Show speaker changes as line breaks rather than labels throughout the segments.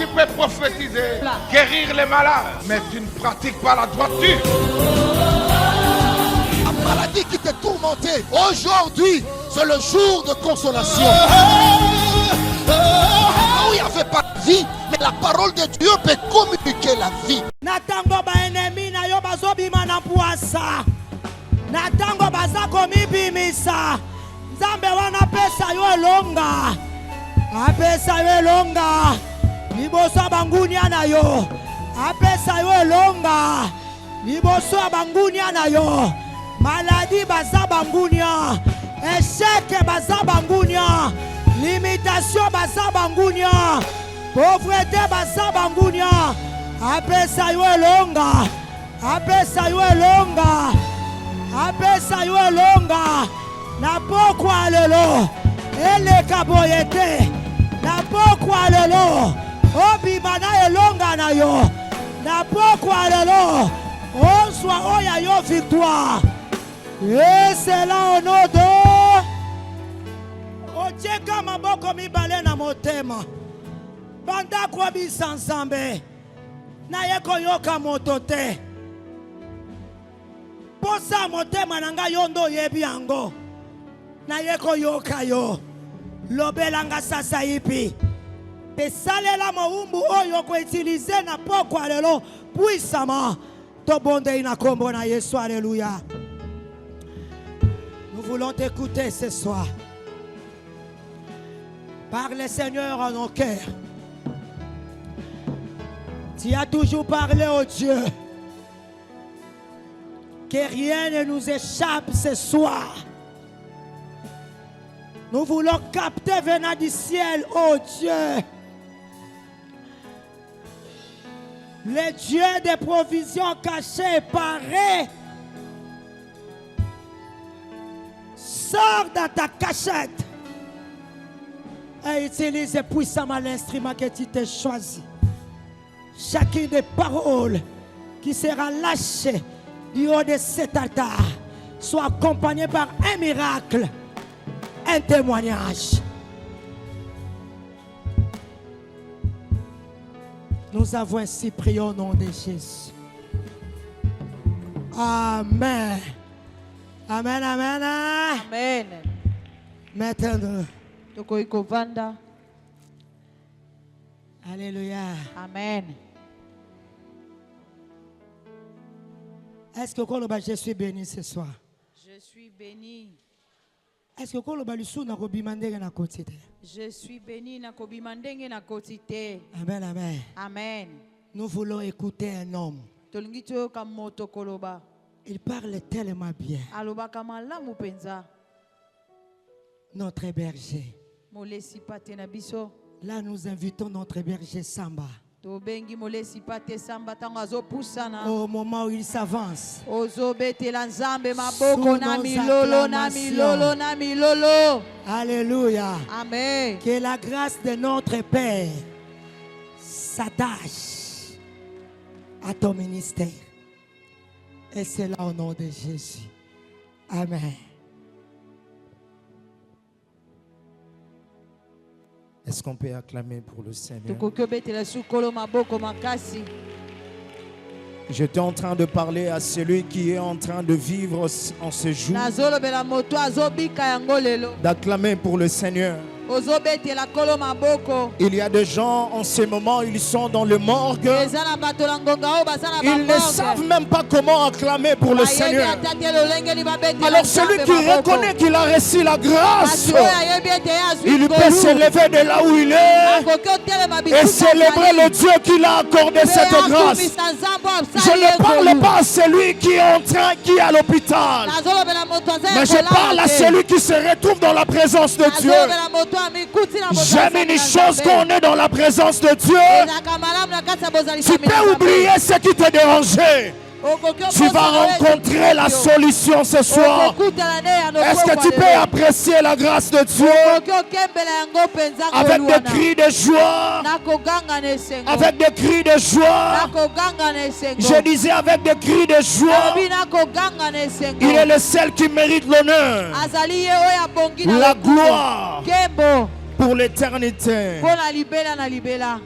tu peux prophétiser, guérir les malades, mais tu ne pratiques pas la droiture.
La maladie qui te tourmentait, aujourd'hui, c'est le jour de consolation. Il n'y avait pas de vie, mais la parole de Dieu peut communiquer la vie.
Natango ba ennemi na yo bazobima na puasa. Natango baza komibimisa. Nzambe wana pesa yo elonga. Apesa yo elonga. Liboso bangunia na yo. Apesa yo elonga. Liboso bangunia na yo. Maladie baza bangunia. Échec baza bangunia. Limitation baza bangunia. Pauvreté baza bangunia. Apesa yo elonga. Apesa yo elonga. Apesa yo elonga. Na pokwa lelo. Ele kaboyete. Na pokwa lelo. Obima na elonga na yo. Na pokwa lelo. On soit oya yo victoire. Et c'est là au nom de Ojeka maboko mibale na motema. Banda kwa bisansambe. Na yeko yoka motote. Posa motema nanga yondo yebi yango. Na yeko yoka yo. Lobelanga sasa ipi. Pesalela moumbu oyo ko utiliser na pokwa lelo puissamment. To bonde ina kombo na Yesu, alléluia. Nous voulons t'écouter ce soir. Parle Seigneur en nos cœurs. Tu as toujours parlé au Dieu. Que rien ne nous échappe ce soir. Nous voulons capter venant du ciel, oh Dieu. Le Dieu des provisions cachées, parées. Sors dans ta cachette et utilise puissamment l'instrument que tu t'es choisi. Chacune des paroles qui sera lâchée du haut de cet altar soit accompagnée par un miracle, un témoignage. Nous avons ainsi prié au nom de Jésus. Amen. Amen, amen.
Amen.
Maintenant.
Tokoikovanda.
Alléluia.
Amen.
Est-ce que je suis béni ce soir?
Je suis béni.
Est-ce que
je suis béni na kobimandenge na kotite.
Amen, amen.
Amen.
Nous voulons écouter un homme.
Tolingito kamoto koloba.
Il parle tellement bien.
Aloba kamalamu penza.
Notre berger.
Molesi pate na biso.
Là nous invitons notre berger Samba.
Tobengi molesi pate Samba tango azopusana.
Au moment où il s'avance.
Ozobetela nzambe maboko na milolo na milolo na milolo.
Alléluia.
Amen.
Que la grâce de notre Père s'attache à ton ministère. Et c'est là au nom de Jésus. Amen.
Est-ce qu'on peut acclamer pour le Seigneur? J'étais en train de parler à celui qui est en train de vivre en ce jour. D'acclamer pour le Seigneur. Il y a des gens en ce moment, ils sont dans le morgue. Ils ne savent même pas comment acclamer pour le Seigneur. Alors celui qui reconnaît qu'il a reçu la grâce, il peut se lever de là où il est et célébrer le Dieu qui l'a accordé cette grâce. Je ne parle pas à celui qui est à l'hôpital, mais je parle à celui qui se retrouve dans la présence de Dieu. J'aime une chose qu'on est dans la présence de Dieu. Tu peux oublier ce qui te dérangeait. Tu vas rencontrer la solution ce soir. Est-ce que tu peux apprécier la grâce de Dieu avec des cris de joie? Avec des cris de joie. Je disais avec des cris de joie. Il est le seul qui mérite l'honneur, la gloire. pour l'éternité.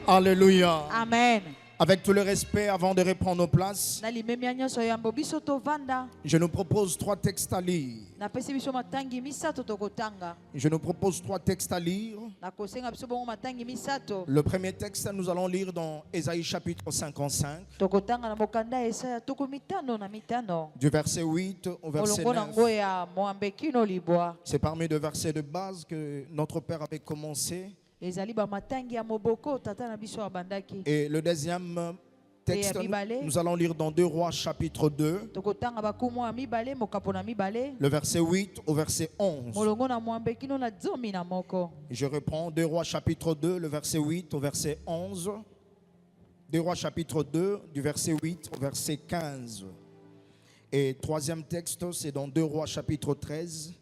Alléluia.
Amen.
Avec tout le respect, avant de reprendre nos places, je nous propose 3 textes à lire. Je nous propose 3 textes à lire. Le premier texte, nous allons lire dans Ésaïe chapitre 55, du verset 8 au verset 9. C'est parmi les versets de base que notre Père avait commencé. Et le deuxième texte, nous allons lire dans 2 Rois chapitre 2, le verset 8 au verset 11. Je reprends 2 Rois chapitre 2, le verset 8 au verset 11. 2 Rois chapitre 2, du verset 8 au verset 15. Et troisième texte, c'est dans 2 Rois chapitre 13,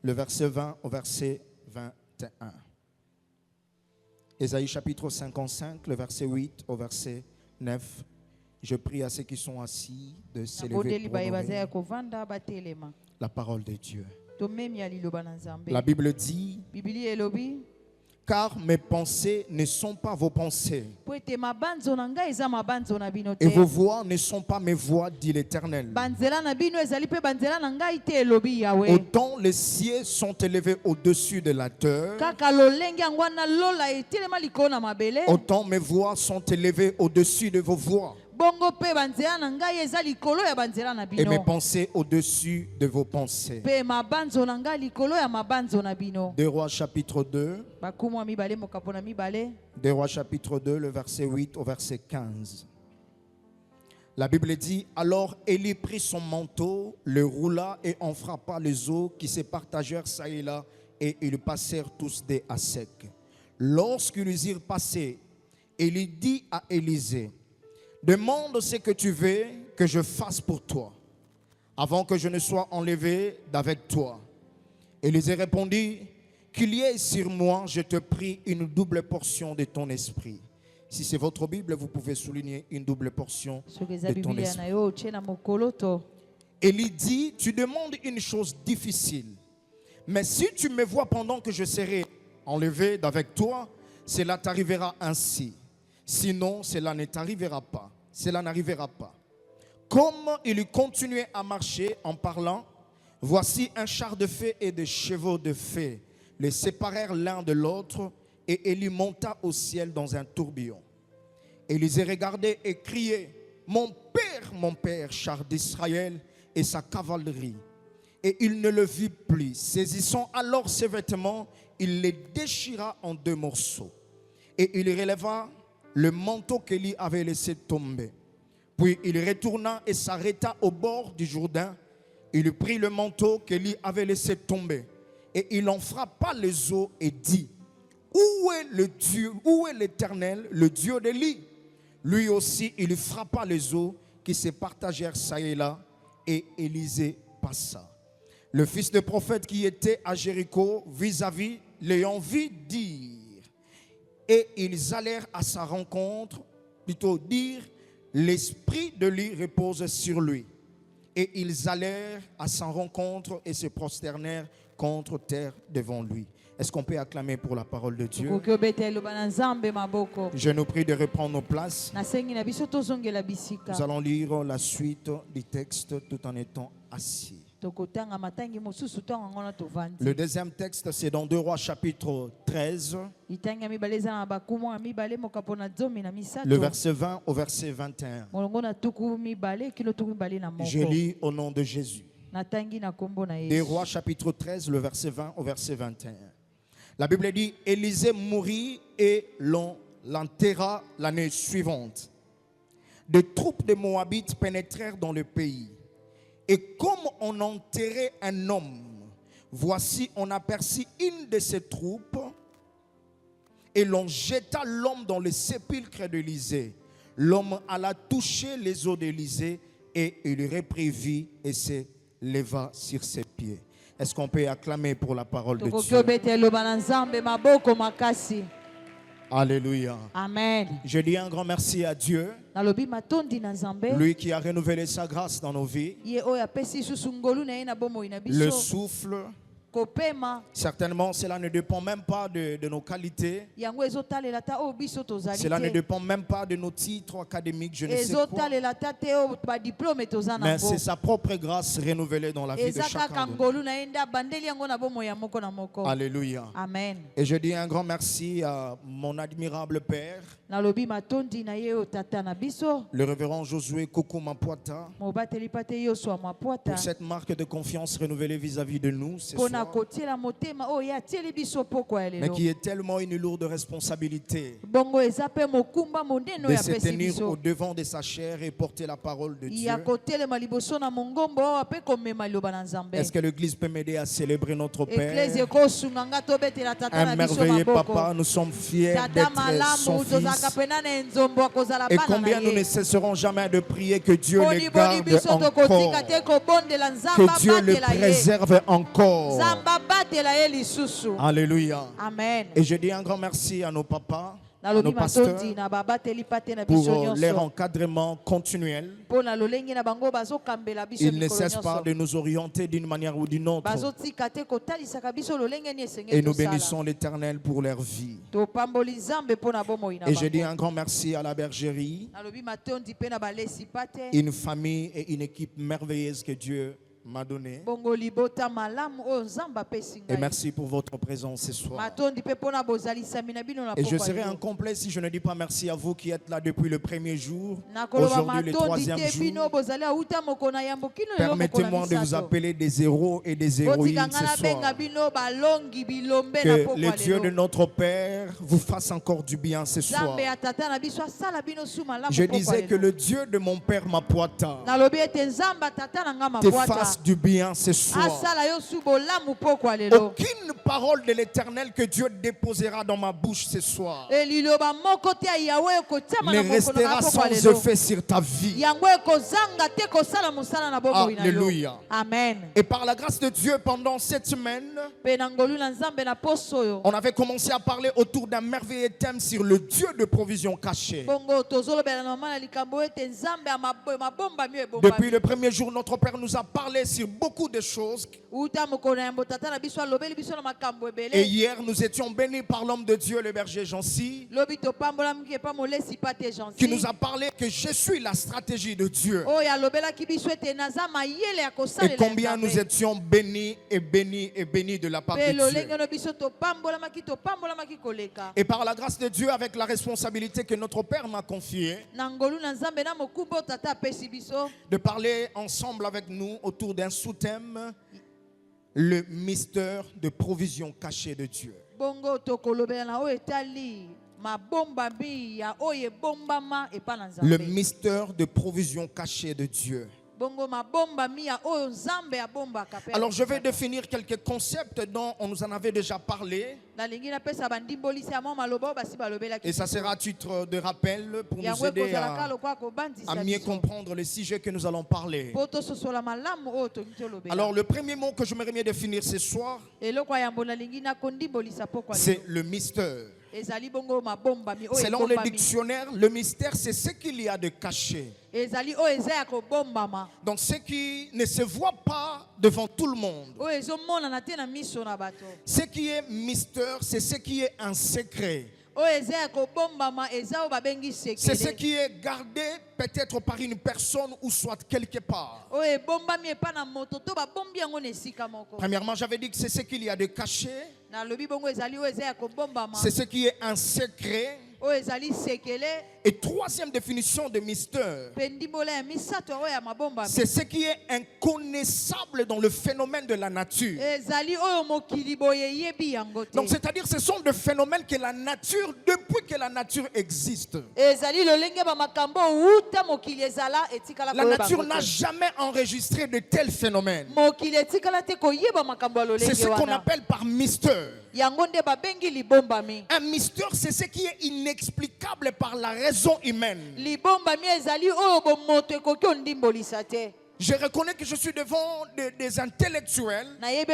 le verset 20 au verset 21. Ésaïe chapitre 55, le verset 8 au verset 9. Je prie à ceux qui sont assis de s'élever pour honorer la parole de Dieu. La Bible dit: car mes pensées ne sont pas vos pensées, et vos voix ne sont pas mes voix, dit l'Éternel. Autant les cieux sont élevés au-dessus de la terre, autant mes voix sont élevées au-dessus de vos voix, et mes pensées au-dessus de vos pensées. 2 Rois chapitre 2, 2 Rois chapitre 2, le verset 8 au verset 15. La Bible dit: alors Élie prit son manteau, le roula et en frappa les eaux qui se partagèrent çà et là, et ils passèrent tous des à sec. Lorsqu'ils eurent passé, Élie dit à Élisée: demande ce que tu veux que je fasse pour toi, avant que je ne sois enlevé d'avec toi. Élisée répondit: qu'il y ait sur moi, je te prie, une double portion de ton esprit. Si c'est votre Bible, vous pouvez souligner une double portion de ton esprit. Élie dit: tu demandes une chose difficile, mais si tu me vois pendant que je serai enlevé d'avec toi, cela t'arrivera ainsi. Sinon, cela ne t'arrivera pas. Cela n'arrivera pas. Comme il continuait à marcher en parlant, voici un char de feu et des chevaux de feu les séparèrent l'un de l'autre, et Élie monta au ciel dans un tourbillon. Élisée regardait et criait: mon père, char d'Israël et sa cavalerie. Et il ne le vit plus. Saisissant alors ses vêtements, il les déchira en 2 morceaux. Et il releva le manteau qu'Élie avait laissé tomber. Puis il retourna et s'arrêta au bord du Jourdain. Il prit le manteau qu'Élie avait laissé tomber, et il en frappa les eaux et dit: où est le Dieu, où est l'Éternel, le Dieu d'Élie? Lui aussi il frappa les eaux qui se partagèrent çà et là, et Élisée passa. Le fils de prophète qui était à Jéricho vis-à-vis l'ayant vu dire, et ils allèrent à sa rencontre, plutôt dire: l'esprit de lui repose sur lui. Et ils allèrent à sa rencontre et se prosternèrent contre terre devant lui. Est-ce qu'on peut acclamer pour la parole de Dieu? Je nous prie de reprendre nos places. Nous allons lire la suite du texte tout en étant assis. Le deuxième texte, c'est dans 2 Rois chapitre 13, le verset 20 au verset 21. Je lis au nom de Jésus. 2 Rois chapitre 13, le verset 20 au verset 21. La Bible dit: Élisée mourut et l'on l'enterra l'année suivante. Des troupes de Moabites pénétrèrent dans le pays. Et comme on enterrait un homme, voici on aperçut une de ces troupes, et l'on jeta l'homme dans le sépulcre d'Élisée. L'homme alla toucher les os d'Élisée, et il reprit vie et se leva sur ses pieds. Est-ce qu'on peut acclamer pour la parole de Dieu? Alléluia.
Amen.
Je dis un grand merci à Dieu, lui qui a renouvelé sa grâce dans nos vies, le souffle Certainement, cela ne dépend même pas de nos qualités. Cela ne dépend même pas de nos titres académiques, je ne sais quoi. Mais c'est sa propre grâce renouvelée dans la vie de chacun de nous. Alléluia.
Amen.
Et je dis un grand merci à mon admirable Père, le révérend Josué Koko Mapuata, pour cette marque de confiance renouvelée vis-à-vis de nous ce soir, mais qui est tellement une lourde responsabilité de se tenir au devant de sa chair et porter la parole de Dieu. Est-ce que l'Église peut m'aider à célébrer notre Père? Un merveilleux papa, nous sommes fiers d'être son fils. Et combien nous ne cesserons jamais de prier que Dieu le garde encore, que Dieu le préserve encore. Alléluia.
Amen.
Et je dis un grand merci à nos papas, à nos pasteurs, pour leur encadrement continuel. Ils ne cessent pas de nous orienter d'une manière ou d'une autre. Et nous bénissons l'Éternel pour leur vie. Et je dis un grand merci à la bergerie, une famille et une équipe merveilleuse que Dieu m'a donné. Et merci pour votre présence ce soir. Et je serai incomplet si je ne dis pas merci à vous qui êtes là depuis le premier jour, aujourd'hui le troisième jour. Permettez-moi de vous appeler des héros et des héroïnes ce soir. Que le Dieu de notre Père vous fasse encore du bien ce soir. Je disais que le Dieu de mon Père Mapuata te fasse du bien ce soir. Aucune parole de l'Éternel que Dieu déposera dans ma bouche ce soir ne restera sans effet sur ta vie. Alléluia.
Amen.
Et par la grâce de Dieu, pendant cette semaine, on avait commencé à parler autour d'un merveilleux thème sur le Dieu de provision cachée. Depuis le premier jour, notre Père nous a parlé sur beaucoup de choses. Et hier, nous étions bénis par l'homme de Dieu, le berger Jancy, qui nous a parlé que je suis la stratégie de Dieu. Et combien nous étions bénis et bénis et bénis de la part de Dieu. Et par la grâce de Dieu, avec la responsabilité que notre Père m'a confiée, de parler ensemble avec nous autour d'un sous-thème, le mystère de provision cachée de Dieu. Le mystère de provision cachée de Dieu. Alors je vais définir quelques concepts dont on nous en avait déjà parlé. Et ça sera à titre de rappel pour nous aider à mieux comprendre le sujet que nous allons parler. Alors le premier mot que je voudrais bien définir ce soir, c'est le mystère. Selon le dictionnaire, le mystère, c'est ce qu'il y a de caché. Donc ce qui ne se voit pas devant tout le monde. Ce qui est mystère, c'est ce qui est un secret. C'est ce qui est gardé peut-être par une personne ou soit quelque part. Premièrement, j'avais dit que c'est ce qu'il y a de caché. C'est ce qui est un secret. Et troisième définition de mystère, c'est ce qui est inconnaissable dans le phénomène de la nature. Donc c'est-à-dire ce sont des phénomènes que la nature, depuis que la nature existe, la nature n'a jamais enregistré de tels phénomènes. C'est ce qu'on appelle par mystère. Un mystère, c'est ce qui est inexplicable par la raison humaine. Je reconnais que je suis devant des intellectuels. Mais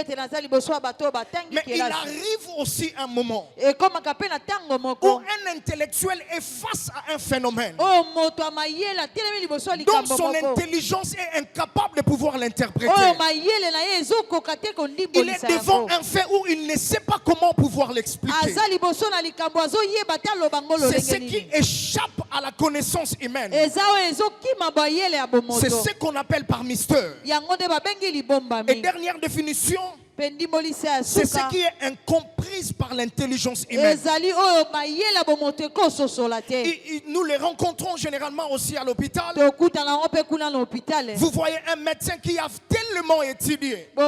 il arrive aussi un moment où un intellectuel est face à un phénomène dont son intelligence est incapable de pouvoir l'interpréter. Il est devant un fait où il ne sait pas comment pouvoir l'expliquer. C'est ce qui échappe à la connaissance humaine. C'est ce qu'on appelle par mystère. Et dernière définition, c'est ce qui est incompris par l'intelligence humaine. Nous les rencontrons généralement aussi à l'hôpital. Vous voyez un médecin qui a tellement étudié, mais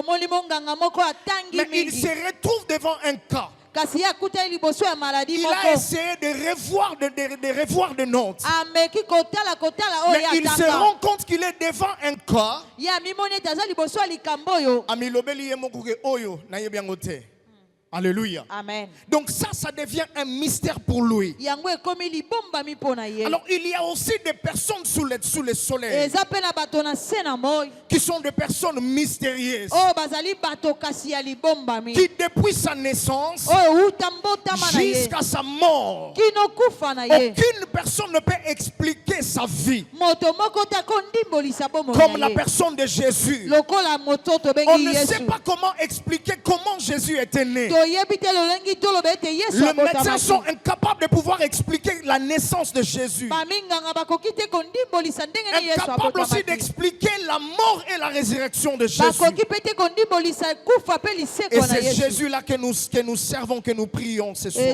il se retrouve devant un cas. Il a essayé de revoir des notes. Mais il se rend compte qu'il est devant un cas. Alléluia.
Amen.
Donc ça devient un mystère pour lui. Alors il y a aussi des personnes sous le soleil qui sont des personnes mystérieuses, qui depuis sa naissance jusqu'à sa mort, aucune personne ne peut expliquer sa vie. Comme la personne de Jésus. On ne sait pas comment expliquer comment Jésus était né. Les médecins sont incapables de pouvoir expliquer la naissance de Jésus. Incapables aussi d'expliquer la mort et la résurrection de Jésus. Et c'est Jésus-là que nous servons, que nous prions ce soir.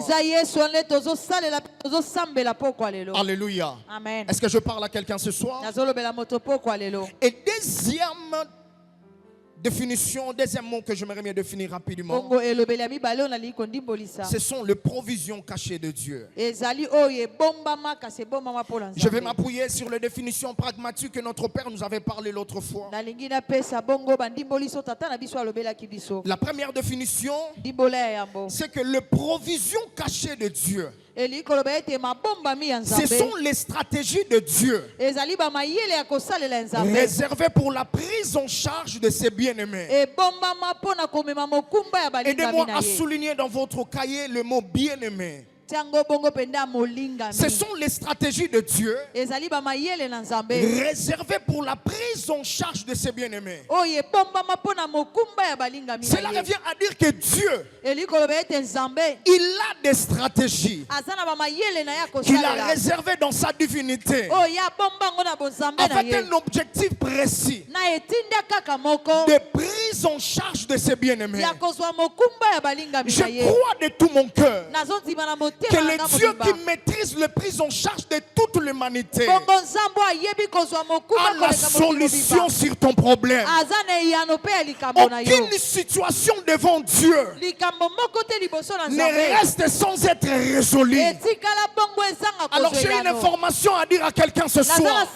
Alléluia.
Amen.
Est-ce que je parle à quelqu'un ce soir? Et deuxième mot que j'aimerais bien définir rapidement, ce sont les provisions cachées de Dieu. Je vais m'appuyer sur les définitions pragmatiques que notre Père nous avait parlé l'autre fois. La première définition, c'est que les provisions cachées de Dieu, ce sont les stratégies de Dieu réservées pour la prise en charge de ses bien-aimés. Aidez-moi à souligner dans votre cahier le mot bien-aimé. Ce sont les stratégies de Dieu réservées pour la prise en charge de ses bien-aimés. Cela revient à dire que Dieu, il a des stratégies qu'il a réservées dans sa divinité avec un objectif précis de prise en charge de ses bien-aimés. Je crois de tout mon cœur que le Dieu qui maîtrise la prise en charge de toute l'humanité a la solution sur ton problème. Aucune situation devant Dieu ne reste sans être résolue. Alors j'ai une information à dire à quelqu'un ce soir.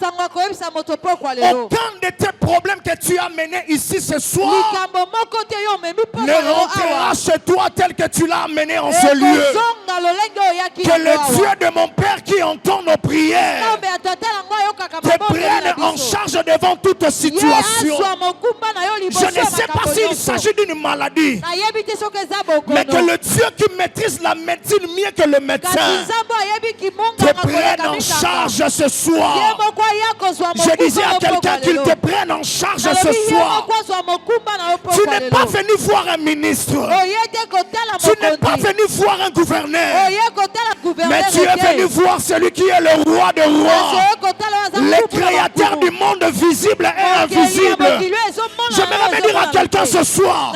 Aucun de tes problèmes que tu as menés ici ce soir ne rentrera chez toi tel que tu l'as amené en ce lieu. Que le Dieu de mon Père qui entend nos prières te prenne en charge devant toute situation. Je ne sais pas s'il s'agit d'une maladie, mais que le Dieu qui maîtrise la médecine mieux que le médecin te prenne en charge ce soir. Je disais à quelqu'un qu'il te prenne en charge ce soir. Tu n'es pas venu voir un ministre, tu n'es pas venu voir un gouverneur, mais tu es venu voir celui qui est le roi des rois, le créateur du monde visible et invisible. J'aimerais me dire à quelqu'un ce soir,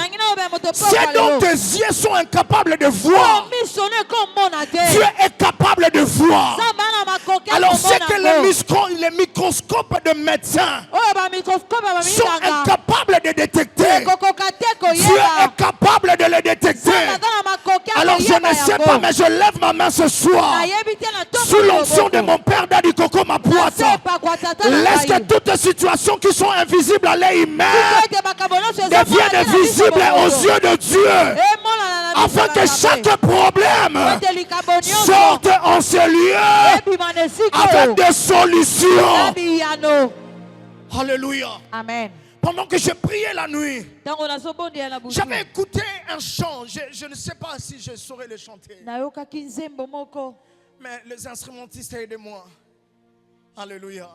c'est dont tes yeux sont incapables de voir, Dieu est capable de voir. Alors c'est que les microscopes de médecins sont incapables de détecter, Dieu est capable de le détecter. Alors je ne sais pas, mais je lève ma main ce soir sous l'onction de mon Père Daddy Coco Mapuata. Laisse que toutes les situations qui sont invisibles à l'œil humain deviennent visibles aux yeux de Dieu, afin que chaque problème sorte en ce lieu avec des solutions. Alléluia.
Amen.
Pendant que je priais la nuit, j'avais écouté un chant. Je ne sais pas si je saurais le chanter. Mais les instrumentistes, aidez-moi. Alléluia.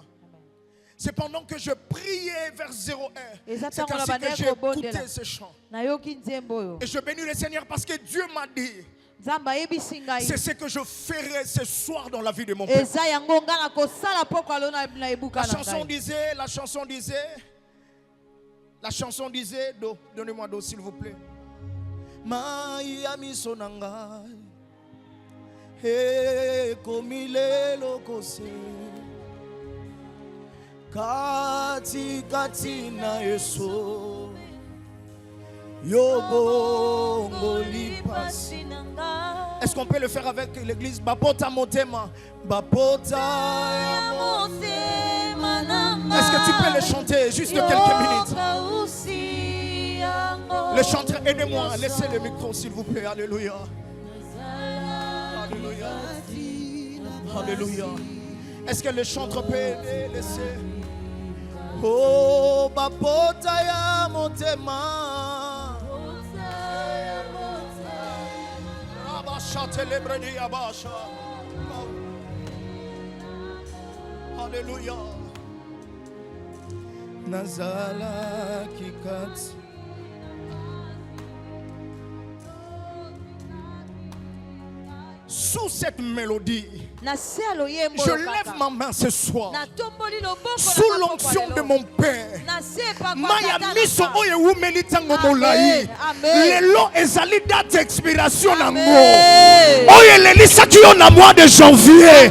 C'est pendant que je priais vers 01. C'est ainsi que j'ai écouté ce chant. Et je bénis le Seigneur parce que Dieu m'a dit, c'est ce que je ferai ce soir dans la vie de mon peuple. La chanson disait, donnez-moi d'eau s'il vous plaît. Miami sonanga, he komile lokose, kati kati na yeso, yobongo lipasi. Est-ce qu'on peut le faire avec l'église? Bapota motema, bapota motema. Est-ce que tu peux le chanter juste quelques minutes? Le chanteur, aidez-moi, laissez le micro s'il vous plaît. Alléluia. Alléluia. Alléluia. Est-ce que le chanteur peut aider? Laissez. Oh, bapota ya motema. Abasha telebredi abasha. Alléluia. Nazala kikat. Sous cette mélodie, je lève ma main ce soir sous l'onction de mon Père. Maya miso oye wumeli tango molai. Lelo ezali date expiration nango. Oye lelisa ki on a mois de janvier.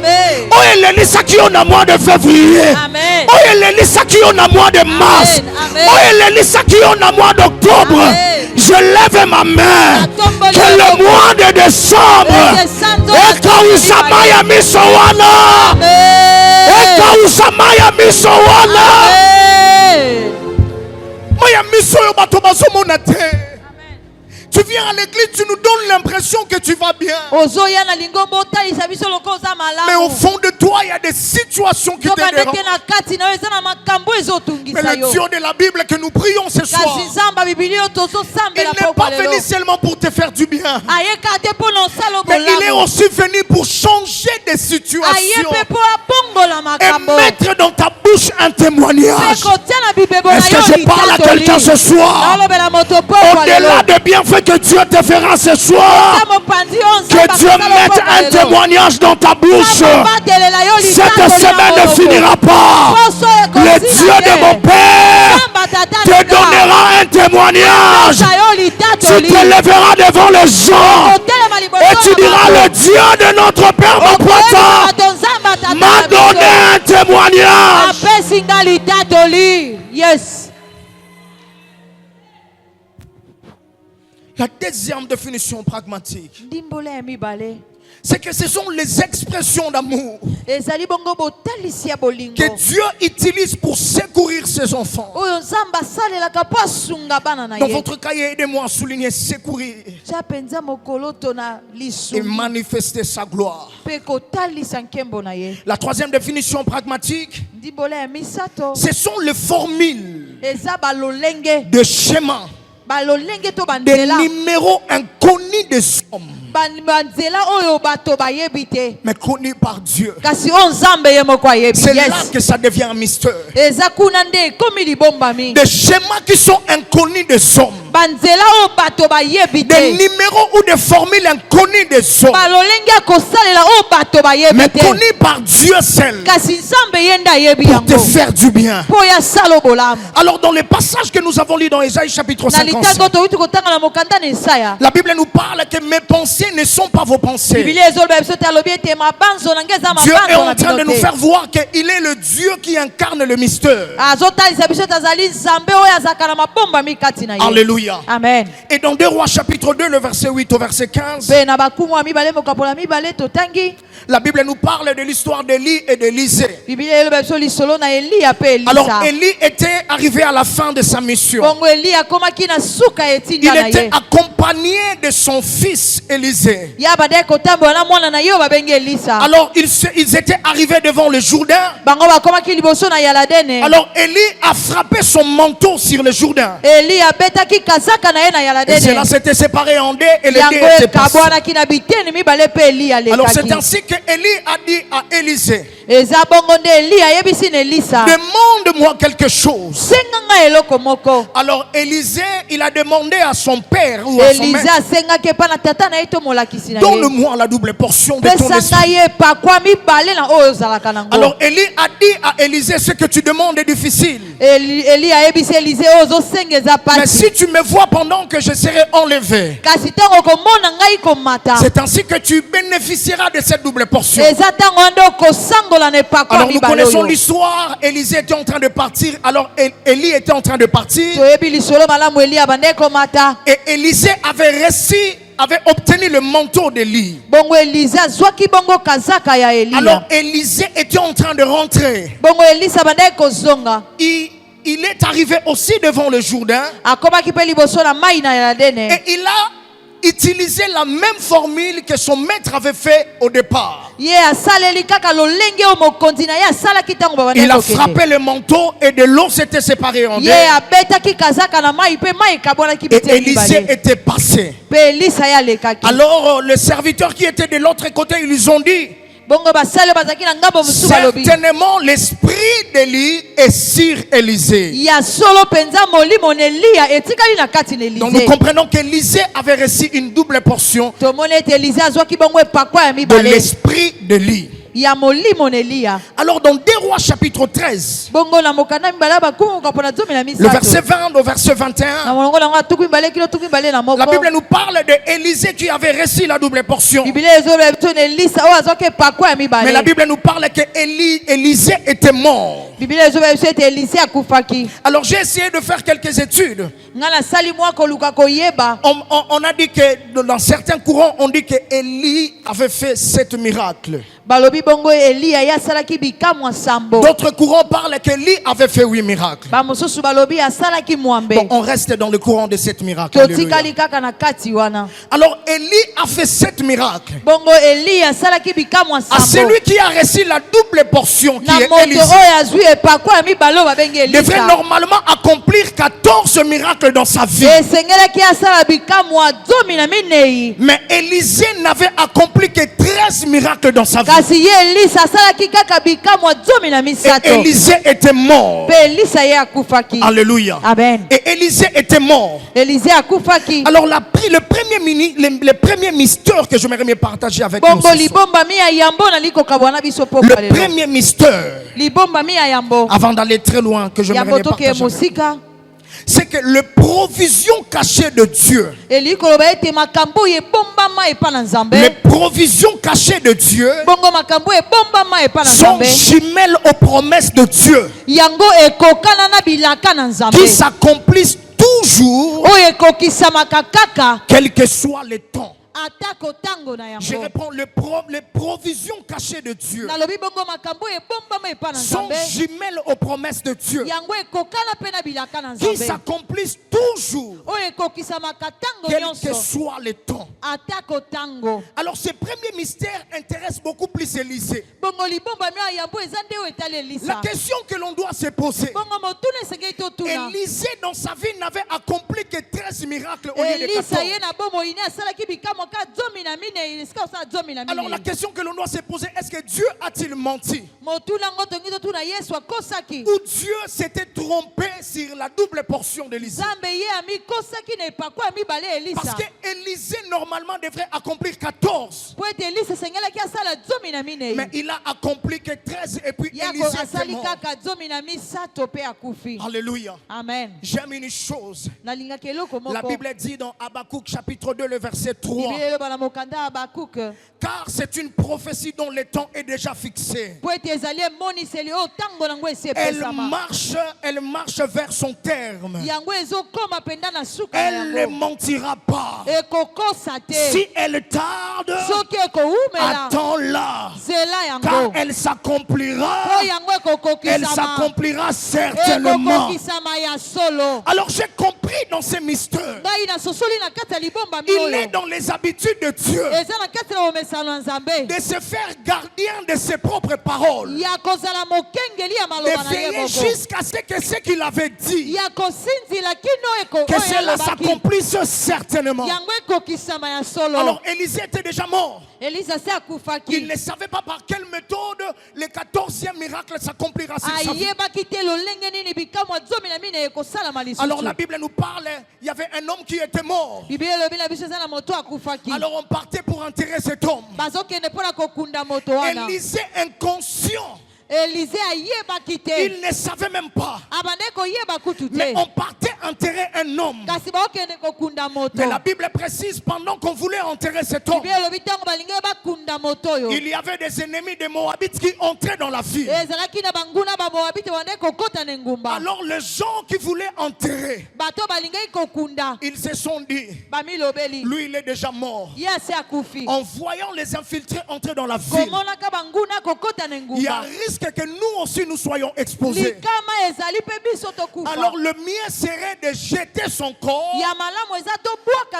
Oye lelisa ki on a mois de février. Oye lelisa ki on a mois de mars. Oye lelisa ki on a mois d'octobre. Je lève ma main que le mois de décembre Ekausamaya misowana. Ekausamaya misowana. Maya misoyo batobazo monate. Tu viens à l'église, tu nous donnes l'impression que tu vas bien. Mais au fond de toi, il y a des situations qui te dérangent. Mais le Dieu de la Bible que nous prions ce soir, il n'est pas venu seulement pour te faire du bien, mais il est aussi venu pour changer des situations et mettre dans ta bouche un témoignage. Est-ce que je parle à quelqu'un ce soir? Au-delà des bienfaits que Dieu te fera ce soir, que Dieu mette un témoignage dans ta bouche. Cette semaine ne finira pas. Le Dieu de mon Père te donnera un témoignage. Tu te lèveras devant les gens et tu diras: le Dieu de notre Père mon Père m'a donné un témoignage. Yes. La deuxième définition pragmatique, c'est que ce sont les expressions d'amour que Dieu utilise pour secourir ses enfants. Dans votre cahier, aidez-moi à souligner secourir et manifester sa gloire. La troisième définition pragmatique, ce sont les formules de schéma, des numéros inconnus des hommes, mais connus par Dieu. C'est là que ça devient un mystère. Des schémas qui sont inconnus des hommes, des numéros ou des formules inconnues des hommes, mais connus par Dieu seul pour te faire du bien. Alors dans les passages que nous avons lus dans Ésaïe chapitre 55, la Bible nous parle que mes pensées ne sont pas vos pensées. Dieu est en train de nous faire voir qu'il est le Dieu qui incarne le mystère. Alléluia. Amen. Et dans 2 Rois chapitre 2, le verset 8 au verset 15, la Bible nous parle de l'histoire d'Élie et d'Élisée. Alors Élie était arrivé à la fin de sa mission. Il était accompagné de son fils Élisée. Élisée. Alors ils étaient arrivés devant le Jourdain. Alors Élie a frappé son manteau sur le Jourdain. Et cela s'était séparé en deux et les deux étaient passés. Alors c'est ainsi que Élie a dit à Élisée, demande-moi quelque chose. Alors Élisée, il a demandé à son père ou à son maître, donne-moi la double portion de ton esprit. Alors Élie a dit à Élisée, ce que tu demandes est difficile. Mais si tu me vois pendant que je serai enlevé, c'est ainsi que tu bénéficieras de cette double portion. Alors nous connaissons l'histoire. Élisée était en train de partir. Alors Élie était en train de partir. Et Élisée avait obtenu le manteau d'Élie. Alors Élisée était en train de rentrer. Il est arrivé aussi devant le Jourdain. Et il a utilisé la même formule que son maître avait fait au départ. Il a frappé le manteau et de l'eau s'était séparée en deux. Et Élisée était passé. Alors les serviteurs qui étaient de l'autre côté, ils lui ont dit, certainement l'esprit d'Élie est sur Élisée. Donc nous comprenons qu'Élisée avait reçu une double portion de l'esprit d'Élie. Alors dans 2 Rois chapitre 13, le verset 20 au verset 21, la Bible nous parle d'Élisée qui avait reçu la double portion. Mais la Bible nous parle que Élisée était mort. Alors j'ai essayé de faire quelques études. On a dit que dans certains courants, on dit que Élie avait fait 7 miracles. D'autres courants parlent qu'Élie avait fait 8 miracles. Bon, on reste dans le courant de 7 miracles. Alors Élie a fait 7 miracles. À celui qui a reçu la double portion, qui est Élisée, devrait normalement accomplir 14 miracles dans sa vie. Mais Élisée n'avait accompli que 13 miracles dans sa vie. Et Élisée était mort. Alléluia.
Amen.
Et Élisée était mort. Alors le premier mystère que j'aimerais me partager avec nous, le premier mystère, avant d'aller très loin, que j'aimerais me partager, c'est que la provision cachée de Dieu, les provisions cachées de Dieu sont jumelles aux promesses de Dieu qui s'accomplissent toujours, quel que soit le temps. Je reprends, les provisions cachées de Dieu sont jumelles aux promesses de Dieu qui s'accomplissent toujours, quel que soit le temps. Alors ce premier mystère intéresse beaucoup plus Élisée. La question que l'on doit se poser, Élisée dans sa vie n'avait accompli que 13 miracles au lieu de 14. Alors la question que l'on doit se poser, est-ce que Dieu a-t-il menti? Ou Dieu s'était trompé sur la double portion d'Élisée? Parce que Élisée normalement devrait accomplir 14. Mais il a accompli que 13 et puis Élisée est mort. Alléluia.
Amen.
J'aime une chose. La Bible dit dans Habakkuk chapitre 2 le verset 3. Car c'est une prophétie dont le temps est déjà fixé. Elle marche vers son terme. Elle ne mentira pas. Si elle tarde, attends-la. car elle s'accomplira. Elle s'accomplira certainement. Alors j'ai compris dans ces mystères. Il est dans les habitudes de Dieu de se faire gardien de ses propres paroles, de veiller jusqu'à ce qu'il avait dit, que cela s'accomplisse certainement. Alors Élisée était déjà mort. Il ne savait pas par quelle méthode le 14e miracle s'accomplira sur sa vie. Alors la Bible nous parle, il y avait un homme qui était mort. Alors on partait pour enterrer cet homme. Élisée inconscient. Il ne savait même pas. Mais on partait enterrer un homme. Mais la Bible précise, pendant qu'on voulait enterrer cet homme, il y avait des ennemis des Moabites qui entraient dans la ville. Alors les gens qui voulaient enterrer, ils se sont dit, lui il est déjà mort. En voyant les infiltrés entrer dans la ville, il y a risque que nous aussi nous soyons exposés. Alors le mieux serait de jeter son corps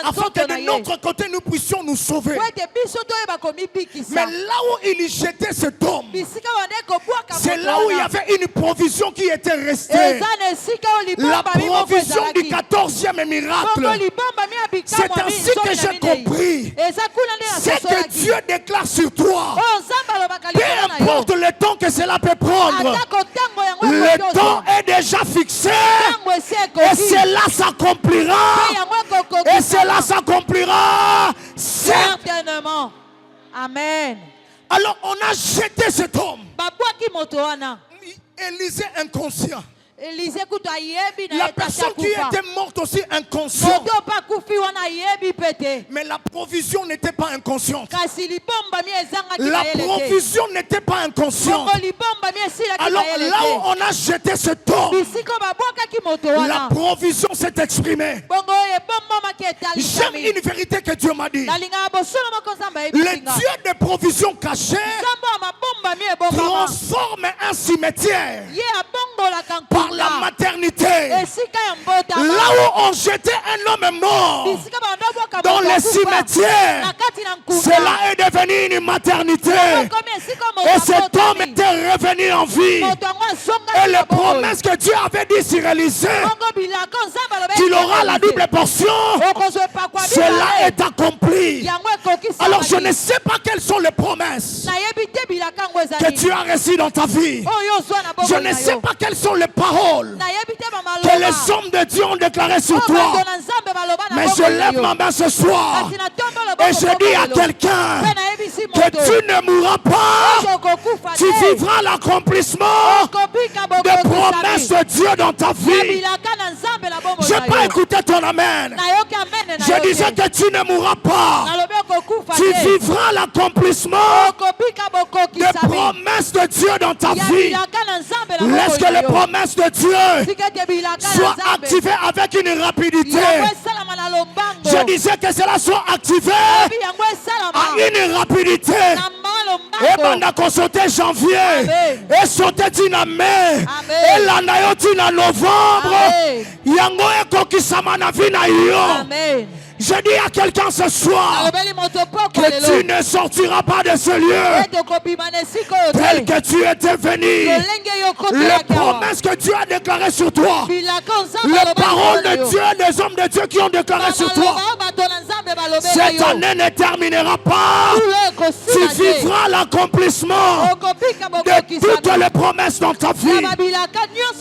afin que de notre côté nous puissions nous sauver. Mais là où il jetait cet homme, c'est là où il y avait une provision qui était restée. La provision du 14e miracle. C'est ainsi que j'ai compris. C'est que Dieu déclare sur toi, peu importe le temps que cela peut prendre, le temps est déjà fixé et cela s'accomplira. Et cela s'accomplira certainement.
Amen.
Alors on a jeté cet homme. Élisée inconscient. La personne qui était morte aussi inconsciente. Mais la provision n'était pas inconsciente. La provision n'était pas inconsciente. Alors là où on a jeté ce homme, la provision s'est exprimée. J'aime une vérité que Dieu m'a dit. Le Dieu des provisions cachées transforme un cimetière par la maternité. Là où on jetait un homme mort dans les cimetières, cela est devenu une maternité. Et cet homme était revenu en vie. Et les promesses que Dieu avait dit s'y réaliser, qu'il aura la double portion, cela est accompli. Alors je ne sais pas quelles sont les promesses que tu as reçues dans ta vie. Je ne sais pas quelles sont les paroles que les hommes de Dieu ont déclarées sur toi. Mais je lève ma main ce soir et je dis à quelqu'un que tu ne mourras pas. Tu vivras l'accomplissement des promesses de Dieu dans ta vie. Je n'ai pas écouté ton amen. Je disais que tu ne mourras pas. Tu vivras l'accomplissement des promesses de Dieu dans ta vie. Laisse que les promesses de Dieu soient activées avec une rapidité. Je disais que cela soit activé à une rapidité. Et pendant sauté janvier, et sauté dinamé, et l'année tina novembre, yango e kokisama na vina yo. Je dis à quelqu'un ce soir que tu ne sortiras pas de ce lieu tel que tu étais venu. Les promesses que Dieu a déclarées sur toi, les paroles de Dieu, des hommes de Dieu qui ont déclaré sur toi, cette année ne terminera pas. Tu vivras l'accomplissement de toutes les promesses dans ta vie.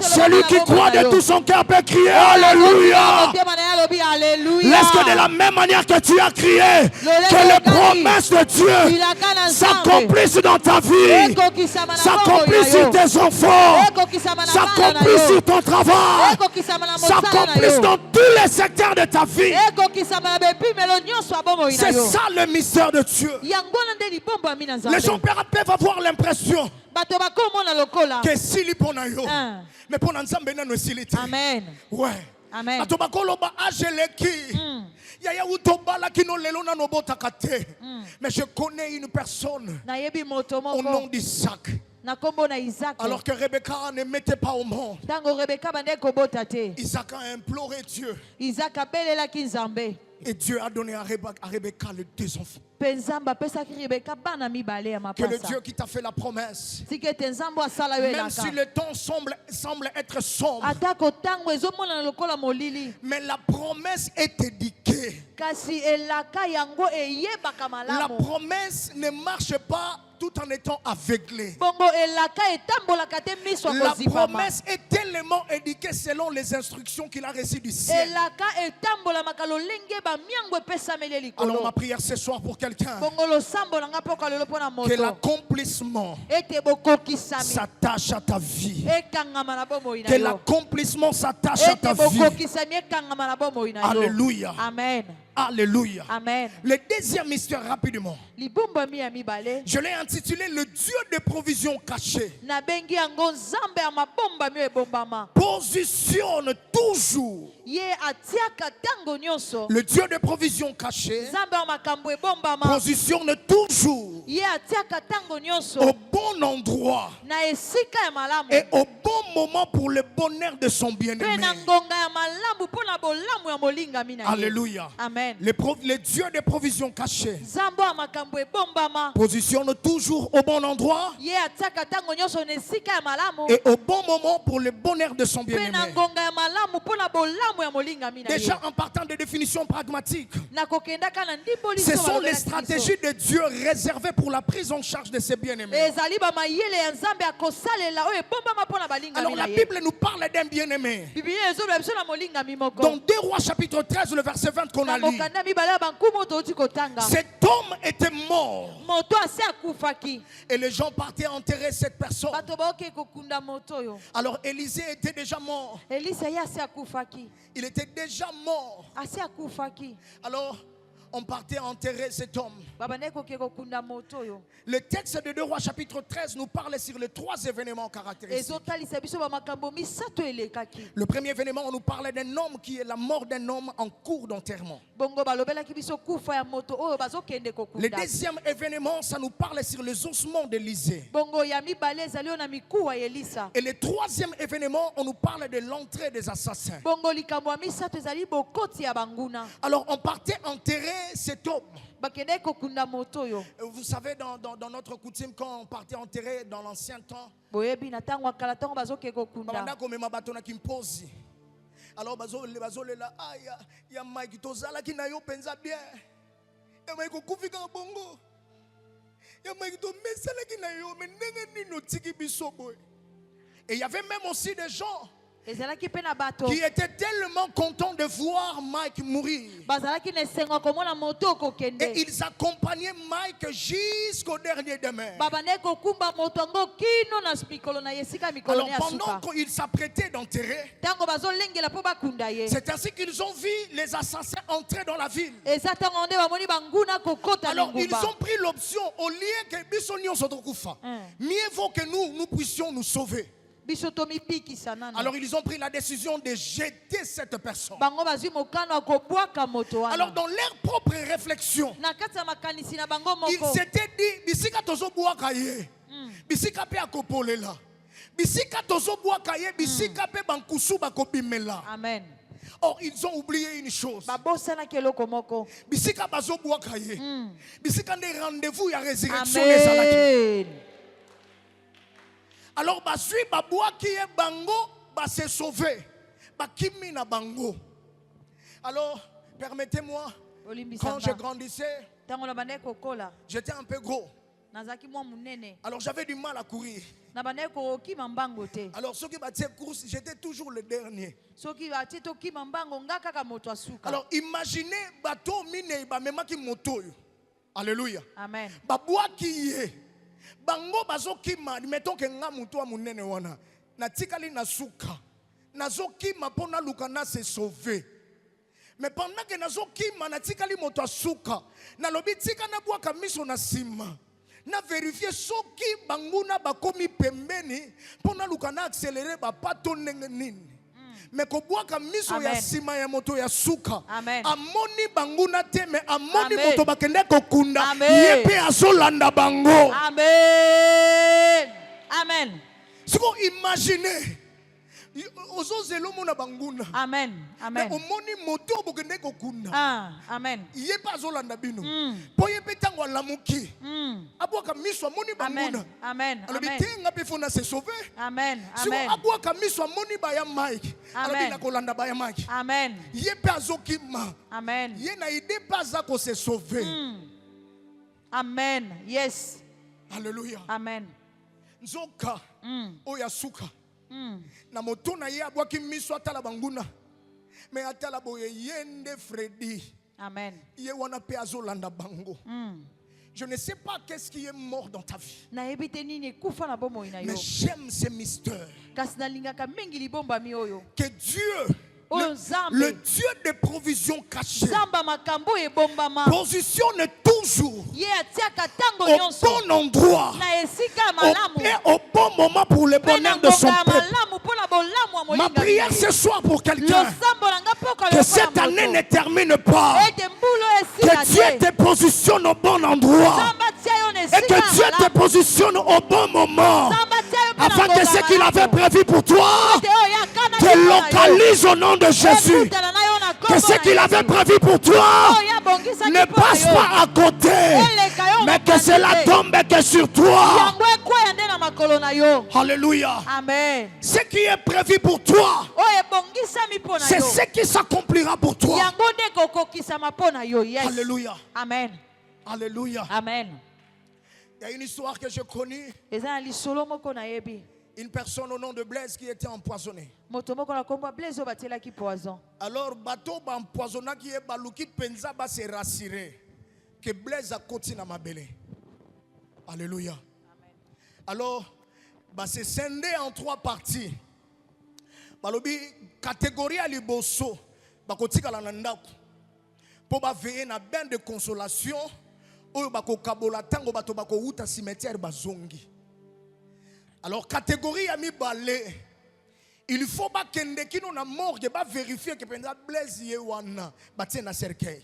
Celui qui croit de tout son cœur peut crier Alléluia. Laisse que de la même manière que tu as crié, que les promesses de Dieu s'accomplissent dans ta vie, s'accomplissent sur tes enfants, s'accomplissent sur ton travail, s'accomplissent dans tous les secteurs de ta vie. C'est ça le mystère de Dieu. Les gens peuvent avoir l'impression que si li pona yo, mais pona nzambe na no silite.
Amen.
Ouais.
Amen.
Mais je connais une personne au nom d'Isaac. Alors que Rebecca ne mettait pas au monde, Isaac a imploré Dieu. Et Dieu a donné à Rebecca les 2 enfants. Que le Dieu qui t'a fait la promesse, même si le temps semble être sombre, mais la promesse est édiquée. La promesse ne marche pas tout en étant aveuglé. La promesse est tellement édiquée selon les instructions qu'il a reçues du ciel. Alors ma prière ce soir pour quelqu'un, que l'accomplissement s'attache à ta vie. Que l'accomplissement s'attache à ta vie. Alléluia.
Amen.
Alléluia.
Amen.
Le deuxième mystère rapidement, je l'ai intitulé le Dieu de provision cachée. Positionne toujours le Dieu de provision cachée. Positionne toujours au bon endroit et au bon moment pour le bonheur de son bien-aimé. Alléluia.
Amen.
Le Dieu de provision cachée positionne toujours au bon endroit et au bon moment pour le bonheur de son bien-aimé. Déjà en partant de définitions pragmatiques, ce sont les stratégies de Dieu réservées pour la prise en charge de ses bien-aimés. Alors la Bible nous parle d'un bien-aimé. Dans 2 Rois chapitre 13, le verset 20 qu'on a lu, cet homme était mort et les gens partaient enterrer cette personne. Alors Élisée était déjà mort. Il était déjà mort. Alors on partait enterrer cet homme. Le texte de 2 Rois chapitre 13 nous parle sur les 3 événements caractéristiques. Le premier événement, on nous parle d'un homme qui est la mort d'un homme en cours d'enterrement. Le deuxième événement, ça nous parle sur les ossements d'Élisée. Et le troisième événement, on nous parle de l'entrée des assassins. Alors on partait enterrer cet homme. Vous savez, dans notre coutume, quand on partait enterrer dans l'ancien temps, alors et il y avait même aussi des gens qui étaient tellement contents de voir Mike mourir. Et ils accompagnaient Mike jusqu'au dernier demeure. Alors pendant qu'ils s'apprêtaient d'enterrer, c'est ainsi qu'ils ont vu les assassins entrer dans la ville. Alors ils ont pris l'option, au lieu que mieux vaut que nous puissions nous sauver. Alors ils ont pris la décision de jeter cette personne. Alors dans leur propre réflexion, ils s'étaient dit bisika tozo boaka ye, bisika pe akopolela, bisika tozo boaka ye, bisika pe bankusu bakobimela. Amen. Or ils ont oublié une chose. Bisika bazo boaka ye, bisika ne rendez-vous ya résurrection les alaki. Alors, basui baboua qui est bango, ba se sauver, ba kimi na bango. Alors, permettez-moi, quand je grandissais, j'étais un peu gros. Alors, j'avais du mal à courir. Alors, ceux qui battaient course, j'étais toujours le dernier. Alors, imaginez bateau mine ba mema ki moto. Alléluia. Amen. Baboua qui est bango bazokima, mettons que nga mutu wa munene wana na tikali na suka nazokima pona lukana se sauver. Mais pendant que nazokima na tikali moto suka na lobi tika na bwaka miso na sima na vérifier soki banguna bakomi pembeni pona lukana accélérer ba pato nini. mais kobwaka miso ya sima ya moto ya suka.
Amen.
Amoni banguna te mais amoni moto bakende kokunda.
Amen.
Yepe azolanda bango.
Amen. Amen.
Siko imagine.
Amen. Amen. Amen. Amen. Amen. Amen. Amen. Amen. Yes.
Alléluia.
Amen.
Nzoka oyasuka. Na moto na ye abwaki miso atala banguna. Mais atala boye yende Freddy.
Amen.
Ye wana pe azolanda bango. Je ne sais pas qu'est-ce qui est mort dans ta vie. Mais j'aime ces mystères. Que Dieu, le Dieu des provisions cachées, positionne toujours au bon endroit et au bon moment pour le bonheur de son peuple. Ma prière ce soir pour quelqu'un, que cette année ne termine pas, que Dieu te positionne au bon endroit et que Dieu te positionne au bon moment, afin que ce qu'il avait prévu pour toi te localise au nom de Jésus. Que ce qu'il avait prévu pour toi ne passe pas à côté, mais que cela tombe que sur toi. Alléluia.
Amen.
Ce qui est prévu pour toi, c'est ce qui s'accomplira pour toi. Alléluia.
Amen.
Alléluia.
Amen.
Il y a une histoire que je connais. Une personne au nom de Blaise qui était empoisonnée. Alors, bateau ba empoisonna qui est baluki penza ba se rassurer que Blaise a continué à m'abeler. Alléluia. Alors, bah c'est scindé en 3 parties. Balobi catégorie à liboso, ba kotika la nandako. Pour ba veiller na bain de consolation, oyo ba ko kabola tango bato ba ko uta cimetière bazongi. Alors catégorie à mi balé, il faut pas kende kino na morgue ba vérifier que penza Blaise yewana ba tena cercueil.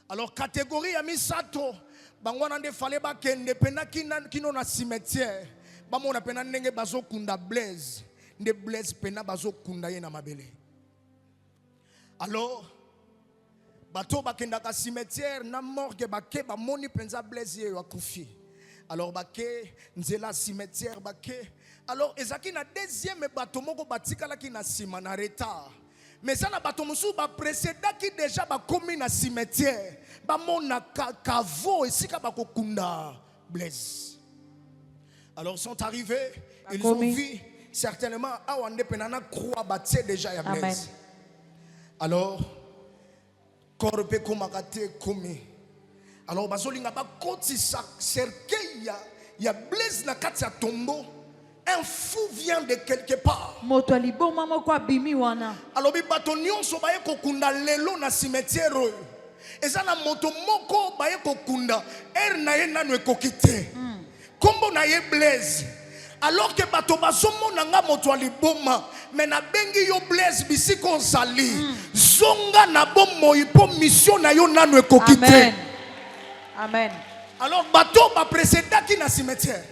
Alors catégorie à mi sato bangwana nde fallait ba kende pena kino na cimetière ba mona pena ndenge bazo kunda Blaise nde Blaise pena bazo kunda ye na mabele. Alors bato ba kenda ka cimetière na morgue ba ke ba moni penza Blaise ye wa kufi. Alors baké nzela cimetière baké. Alors ezaki na deuxième bato moko batikala ki na sima na retard. Mais ça na bato musu ba précédent qui déjà ba komi na cimetière. Ba mona kavo esika ba kokunda Blaise. Alors sont arrivés, ils ont vu certainement awande penana croix batie déjà ya Blaise. Alors korpe komakate komi. Alors bazolinga ba koti sa cercueil ya Blaise na kati ya tombeau. Un fou vient de quelque part. Alors bi bato nyonso baye kokunda lelo na cimetière oyo. Eza na moto moko baye kokunda na ye nanu ekokite. Kombo na ye Blaise. Alors que bato bazomona nga moto aliboma, mais na bengi yo Blaise bisiko zali. Zonga na bomoi po mission na yo nanu ekokite.
Amen. Amen.
Alors bateau ba précédent qui na cimetière.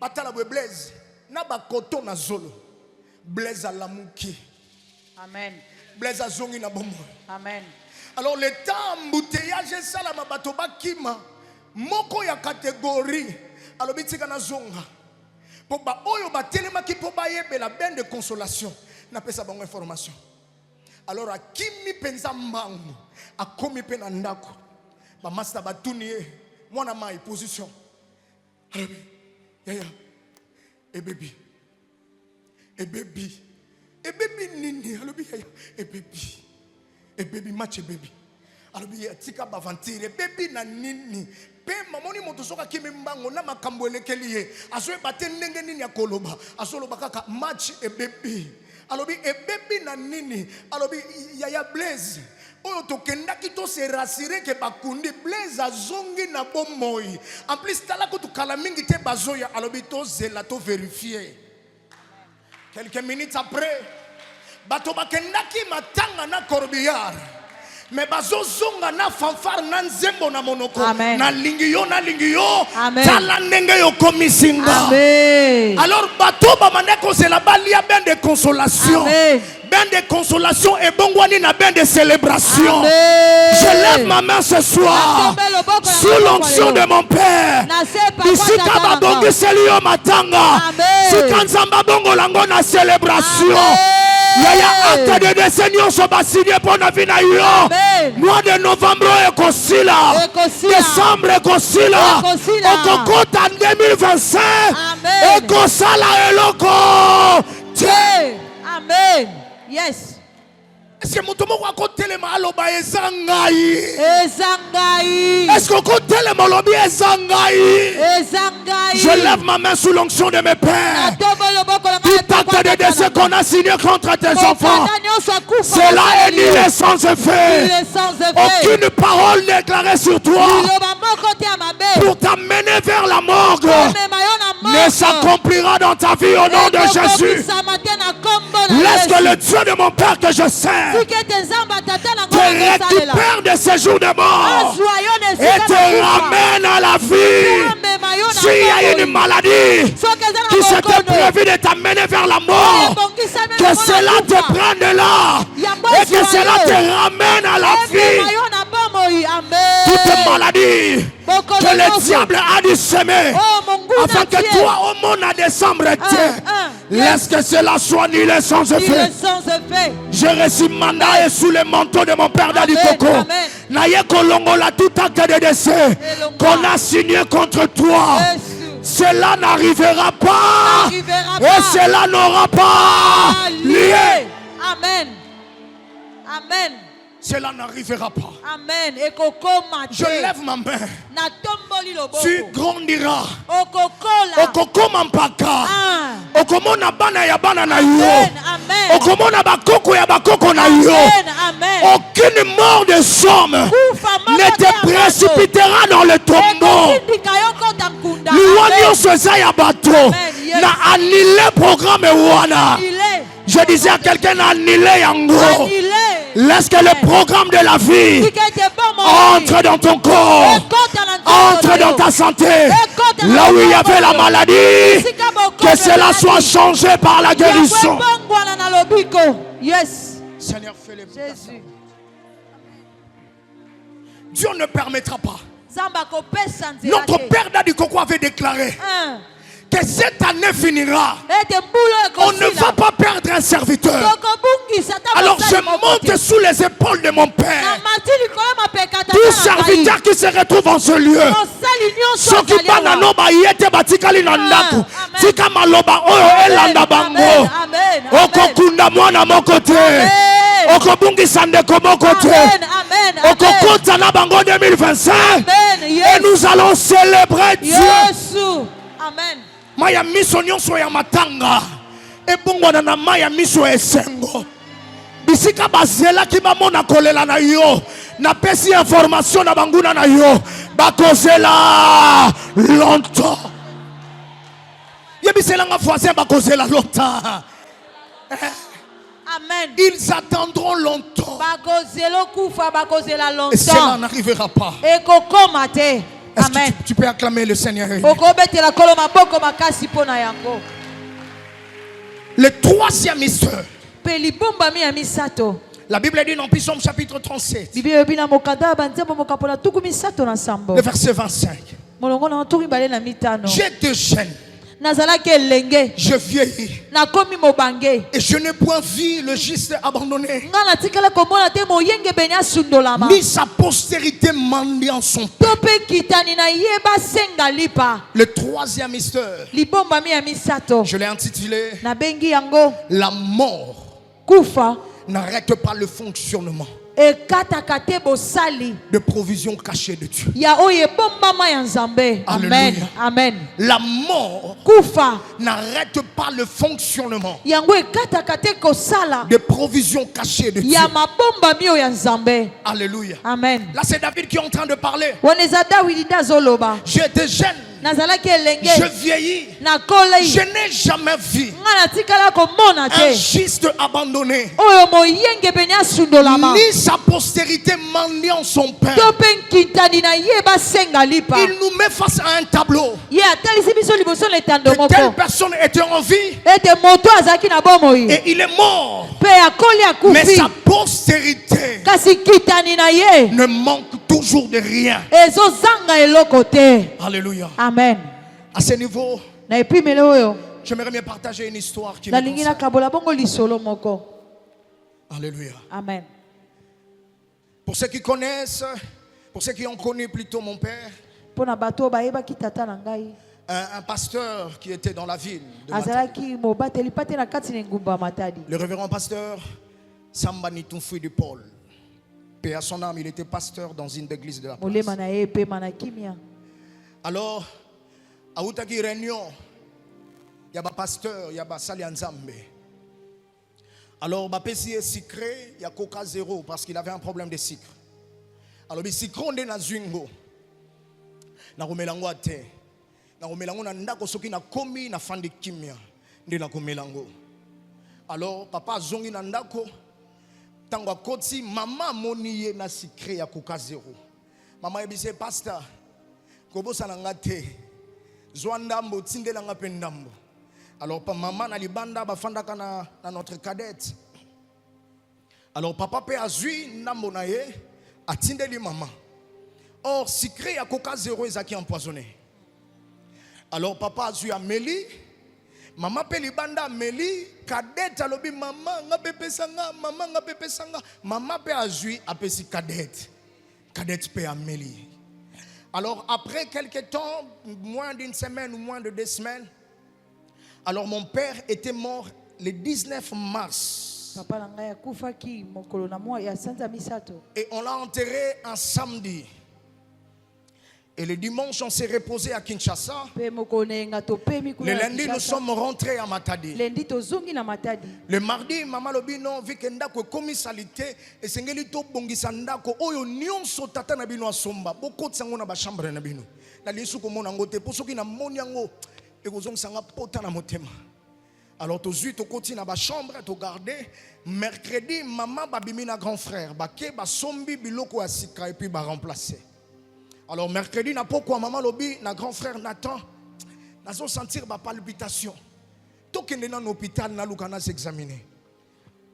Batala bo Blaise na ba koto na zolo. Blaise alamuki.
Amen.
Blaise azongi na bombo.
Amen.
Alors le temps embouteillage sala ma bato ba kima moko ya catégorie. Alors bitika na zonga. Po ba oyo ba telema ki po ba yebe la bain de consolation. Na pesa bango information. Alors a kimi penza mbangu a komi pe na ndako. Ba master batuni mwana mai position. Ya e baby nini alobi ya e baby match baby alobi ya tika bavantire baby na nini pe mamoni moto soka kimi mbango na makambo elekeli ye azo ebate ndenge nini akoloba azoloba kaka match e baby alobi e baby na nini alobi ya Blaise oyo tokendaki to se rassurer que bakundi Blaise azongi na bomoi. En plus tala ko to kala mingi te bazoya alobi to zela to vérifier. Quelques minutes après bato bakendaki matanga na corbillard. Mais bazozonga na fanfare na nzembo na monoko. Na lingi yo tala ndenge yo komisinga. Alors bato ba mandeko c'est la balia ben de consolation. Ben de consolation et bongwani na ben de célébration. Je lève ma main ce soir sous l'onction de mon Père. Ici kababongi selio matanga. Sikanzamba bongo lango na célébration. Yaya acte de décennion so ba signé pour na vie na yo. Mois de novembre ekosila. Décembre ekosila. Okokota 2025. Ekosala eloko.
Amen. Yes.
Est-ce que mutomo kwa kotelema aloba ezangai?
Ezangai.
Est-ce que kotelema lobi ezangai?
Ezangai.
Je lève ma main sous l'onction de mes pères. Tout acte de décès qu'on a signé contre tes enfants, cela est nul sans effet. Aucune parole déclarée sur toi pour t'amener vers la morgue ne s'accomplira dans ta vie au nom de Jésus. Laisse que le Dieu de mon Père que je sers te récupère de ces jours de mort et te ramène à la vie. S'il y a une maladie qui s'était prévue de t'amener vers la mort, que cela te prenne de là et que cela te ramène à la vie. Toute maladie que le diable a dû semer afin que toi au monde à décembre laisse que cela soit nul et sans effet. Je reçois mandat et sous le manteau de mon Père Daddy Coco. Naye kolongola tout acte de décès qu'on a signé contre toi. Cela n'arrivera pas et cela n'aura pas lieu.
Amen. Amen.
Cela n'arrivera pas.
Amen.
Je lève ma main. Tu grandiras. Okokoma mpaka. Okomona bana ya bana na yo. Okomona bakoko ya bakoko na yo. Aucune mort de somme ne te précipitera dans le tombeau. L'ouanio se ya bato. Na annulé programme wana. Je disais à quelqu'un annulé yango. Laisse que le programme de la vie entre dans ton corps, entre dans ta santé. Là où il y avait la maladie, que cela soit changé par la guérison. Seigneur, fais-le. Dieu ne permettra pas. Notre Père Daddy Coco avait déclaré que cette année finira. On ne va pas perdre un serviteur. Alors je monte sous les épaules de mon Père. Tout serviteur qui se retrouve en ce lieu, ceux qui banano ba yete batikali na ndaku, tika maloba oyo elanda bango. Okokunda mwana mokote, okobungisa ndeko mokote, okokota na bango 2025, et nous allons célébrer Dieu.
Amen.
Maya miso nyonso ya matanga ebongwana na maya miso esengo bisika bazela ki bamona kolela na yo na pesi information na banguna na yo bakozela longtemps yebisela nga voisin bakozela longtemps.
Amen.
Ils attendront longtemps et cela n'arrivera pas. Est-ce que tu peux acclamer le Seigneur? Le troisième mystère. La Bible dit dans Psaume chapitre 37, le verset 25. J'étais jeune, je vieillis, et je n'ai point vu le juste abandonné, ni sa postérité mendiant son pain. Le troisième mystère, je l'ai intitulé La mort n'arrête pas le fonctionnement de provision cachée de Dieu.
Amen. Amen.
La mort n'arrête pas le fonctionnement de provision cachée de Dieu. Alléluia.
Amen.
Là c'est David qui est en train de parler. J'étais jeune. Je vieillis. Je n'ai jamais vu un juste abandonné, ni sa postérité mendiant son pain. Il nous met face à un tableau. Que telle personne était en vie et il est mort, mais sa postérité ne manque toujours de rien. Alléluia.
Amen.
À ce niveau, j'aimerais bien partager une histoire qui me concerne. Alléluia.
Amen.
Pour ceux qui connaissent, pour ceux qui ont connu plutôt mon père, un pasteur qui était dans la ville de Matadi. Le révérend pasteur Samba Nitumfui du Paul. Paix à son âme, il était pasteur dans une église de la place. Alors, à Outaki réunion, il y a un pasteur, il y a un Sali Nzambe. Alors, il y a un sucré, il y a Coca zéro parce qu'il avait un problème de sucre. Alors, il sucre on est dans Zwingo. Na komelango ate. Na komelango na ndako soki na komi na fandi kimia. Nde na komelango. Alors, papa zongi na ndako. Tango koti mama moniye na sucre ya Coca zéro. Mama ebise pasteur. Kobosa na ngate. Zwandambo tinde la ngapendambo. Alors maman na libanda bafanda kana na notre cadette. Alors papa pe azui ndambo na ye atinde li maman. Or sucre ya Coca zéro ezaki empoisonné. Alors papa azui ameli, maman pe libanda ameli, cadette alobi maman nga pepesanga, maman nga pepesanga. Maman pe azui apesi cadette. Cadette pe ameli. Alors après quelques temps, moins d'une semaine ou moins de 2 semaines, alors mon père était mort le 19 mars. Et on l'a enterré un samedi. Et le dimanche, on s'est reposé à Kinshasa. Le lundi, nous sommes rentrés à Matadi. Le mardi, maman lobino vikenda ko komisalité et sengeli to bongisa ndako oyo nyonso tata na bino asomba boko tsango na ba chambre na bino. Na lisu ko mona ngote po soki na moni yango e ko zongsanga pota na motema. Alors to zui to koti na ba chambre to garder. Mercredi, maman babimi na grand frère ba ke ba sombi biloko asika et puis ba remplacer. Alors mercredi, na pourquoi maman lobi, na grand frère Nathan, na zo sentir ba palpitation. Tokende na l'hôpital na lukana s'examiner.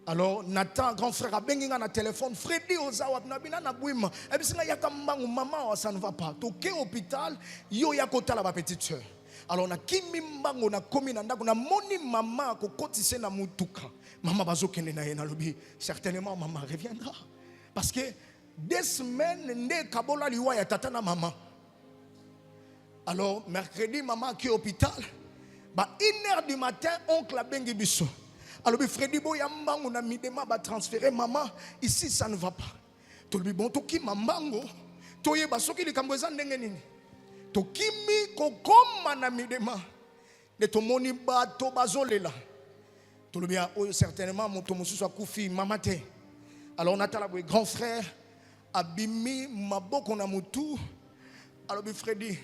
Alors Nathan, grand frère, a bengi na téléphone, Freddy ozawa na bina na bouima. Et puis yaka mbangu maman, ça ne va pas. Toke hôpital, yo yakota la petite sœur. Alors na kimi mbangu na komi na ndako na moni maman ko kotise na mutuka. Maman bazo kende na yena lobi, certainement maman reviendra. Parce que 2 semaines, nde kabola liwa ya tata na maman. Alors, mercredi, maman qui est au hôpital. 1h du matin, oncle a bengi biso. Alors, Freddy Boyamba, on a mis des mains à transférer maman. Ici, ça ne va pas. Tu lui bon, toki mamango. Toye basoki li kambweza ndengenini. Toki mi kokoma na mi des mains. De ton moni bato bazolela. Tu lui bien, certainement, mon tomosu soit koufi, mamate. Alors, on attend le grand frère. Abimi maboko na mutu. Alors Freddy,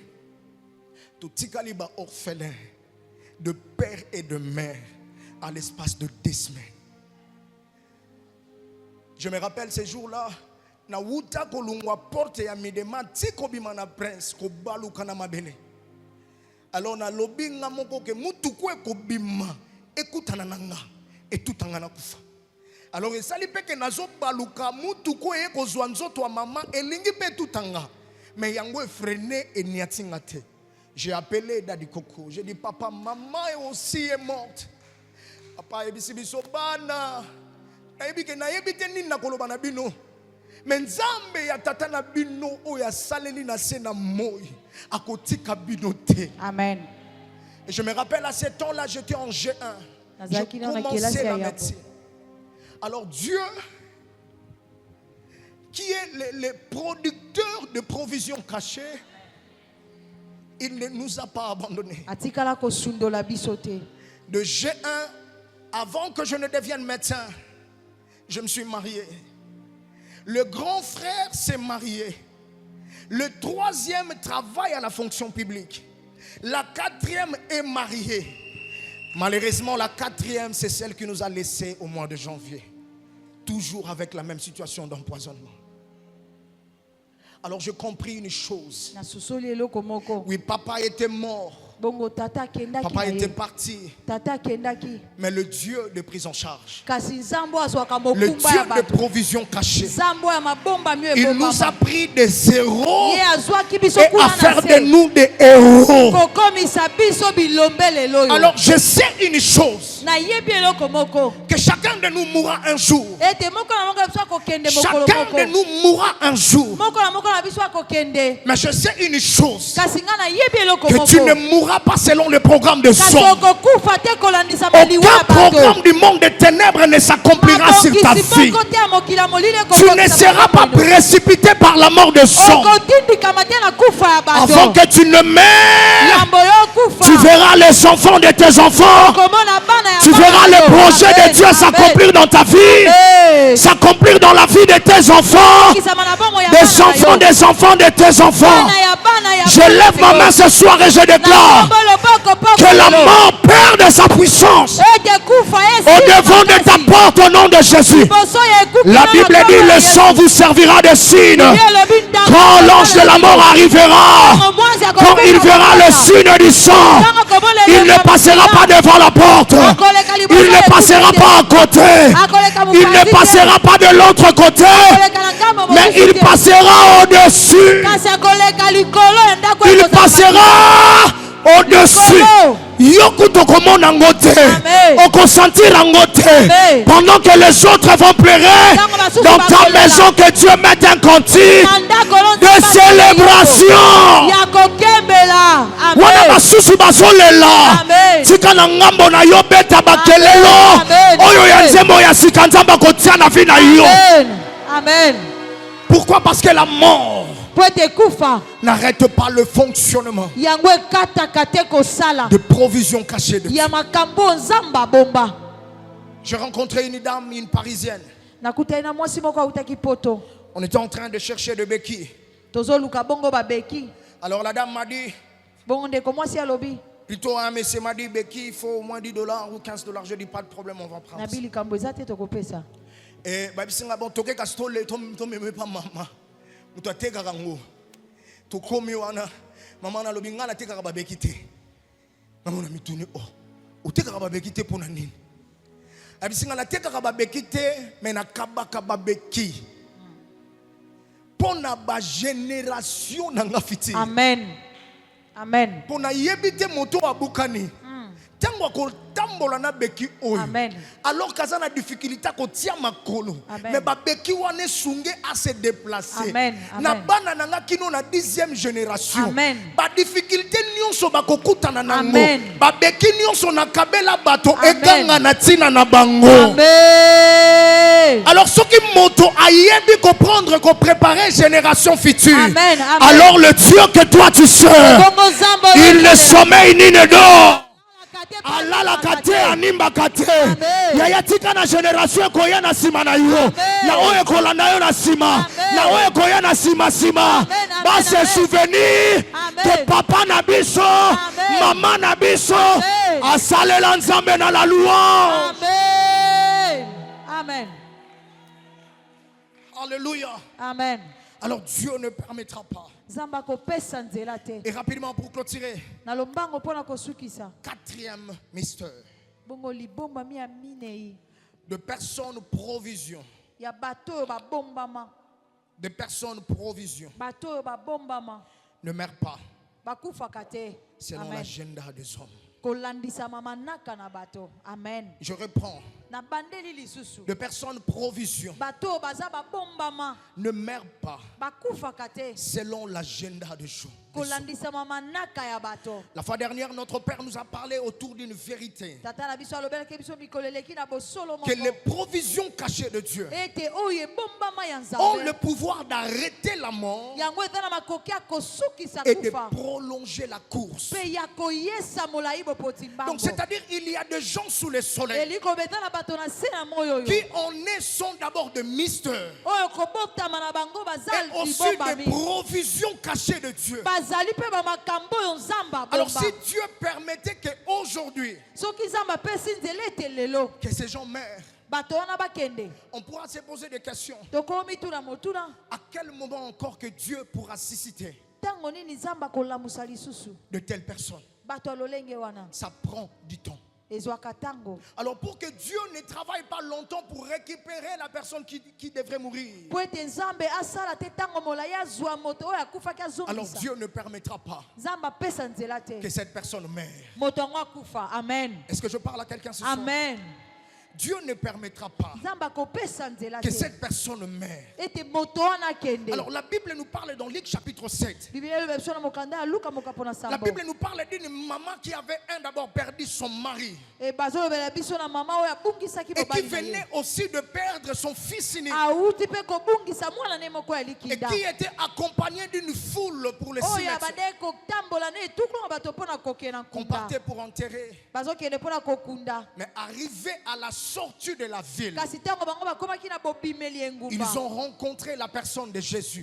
tout tikaliba orphelin de père et de mère à l'espace de 2 semaines. Je me rappelle ces jours-là, na wuta kolungwa porte ya midema tiko bima na prince ko balu kana mabele. Alors na lobi nga moko ke mutu kwe ko bima ekutana nanga etutanga na kufa. Alors il sali peke nazo baluka mutu ko e ko zwa nzoto wa mama elingi pe tutanga mais yango freiné et niatinga te. J'ai appelé Daddy Coco, j'ai dit papa maman est aussi morte. Papa ebisi biso bana ebike na yebite nini na koloba na bino mais nzambe ya tata na bino o ya saleli na sena moi akotika bino te.
Amen.
Et je me rappelle à ce temps-là j'étais en G1. Je commençais la médecine. Alors Dieu, qui est le producteur de provisions cachées, il ne nous a pas abandonnés. De G1, avant que je ne devienne médecin, je me suis marié. Le grand frère s'est marié. Le 3e travaille à la fonction publique. La quatrième est mariée. Malheureusement, la quatrième, c'est celle qui nous a laissés au mois de janvier. Toujours avec la même situation d'empoisonnement. Alors j'ai compris une chose. Oui, papa était mort. Papa était parti. Mais le Dieu de prise en charge, le Dieu de provision cachée, il nous a pris des zéros et a fait de nous des héros. Alors je sais une chose, que chacun de nous mourra un jour. Chacun de nous mourra un jour. Mais je sais une chose, que tu ne mourras pas selon le programme de son. Aucun programme du monde des ténèbres ne s'accomplira sur ta vie. Tu ne seras pas précipité par la mort de son. Avant que tu ne meurs, tu verras les enfants de tes enfants. Tu verras les projets de Dieu s'accomplir dans ta vie, s'accomplir dans la vie de tes enfants, des enfants des enfants de tes enfants. Je lève ma main ce soir et je déclare que la mort perde sa puissance au devant de ta porte au nom de Jésus. La Bible dit: le sang vous servira de signe. Quand l'ange de la mort arrivera, quand il verra le signe du sang, il ne passera pas devant la porte, il ne passera pas à côté, il ne passera pas de l'autre côté, mais il passera au-dessus. Il passera au-dessus. Pendant que les autres vont pleurer dans ta maison, que Dieu mette un cantique de célébration.
Amen.
Pourquoi? Parce que la mort n'arrête pas le fonctionnement de provision cachée de Dieu. J'ai rencontré une dame, une parisienne. On était en train de chercher des béquilles. Alors la dame m'a dit, plutôt un monsieur m'a dit, béquille, il faut au moins $10 ou $15. Je dis, pas de problème, on va prendre ça. Et bon, toke kastole to meme pa mama. Muto ateka kango. To komi wana mama na lobinga na teka ka babekite. Mama na mituni oh. Uteka ka babekite pona nini? Abisinga na teka ka babekite mais na kabaka babeki. Pona ba génération na ngafiti.
Amen. Amen.
Pona yebite moto abukani. Tango ko tambola na beki oyo.
Amen.
Alors kaza na difficulté ko tia makolo. Mais ba beki wane sunge à se déplacer.
Amen.
Na bana nanga kino na 10e génération.
Amen.
Ba difficulté nyonso ba kokutana nango. Ba beki nyonso na kabela bato ekanga na tina na bango.
Amen.
Alors ceux qui moto ayebi ko prendre ko préparer génération future.
Amen.
Alors le Dieu que toi tu sers, il ne sommeille ni ne dort. Alala kate animba kate yaya tika na génération koya na sima na yo na oye kolanda yo na sima na oye koya na sima ba se souvenir que papa na biso mama na biso asalela nzambe na la louange.
Amen.
Alléluia.
Amen.
Alors Dieu ne permettra pas. Et rapidement pour clôturer, 4e mystère de personnes provision. De personnes provision ne meurent pas selon l'agenda des hommes.
Amen.
Je reprends. De personnes provision ne meurent pas selon l'agenda de Dieu. La fois dernière, notre Père nous a parlé autour d'une vérité, que les provisions cachées de Dieu ont le pouvoir d'arrêter la mort et de prolonger la course. Donc c'est-à-dire il y a des gens sous le soleil qui en est sont d'abord de mystères. Et aussi des provisions cachées de Dieu. Alors si Dieu permettait qu'aujourd'hui, que ces gens meurent, on pourra se poser des questions. À quel moment encore que Dieu pourra susciter de telles personnes? Ça prend du temps. Alors pour que Dieu ne travaille pas longtemps pour récupérer la personne qui devrait mourir, alors Dieu ne permettra pas que cette personne meure. Est-ce que je parle à quelqu'un ce soir?
Amen.
Dieu ne permettra pas que cette personne meure. Alors la Bible nous parle dans Luc chapitre 7. La Bible nous parle d'une maman qui avait d'abord perdu son mari et qui venait aussi de perdre son fils aîné et qui était accompagné d'une foule pour le cimetière. Qu'on partait pour enterrer. Mais arrivé à la sortie de la ville, ils ont rencontré la personne de Jésus.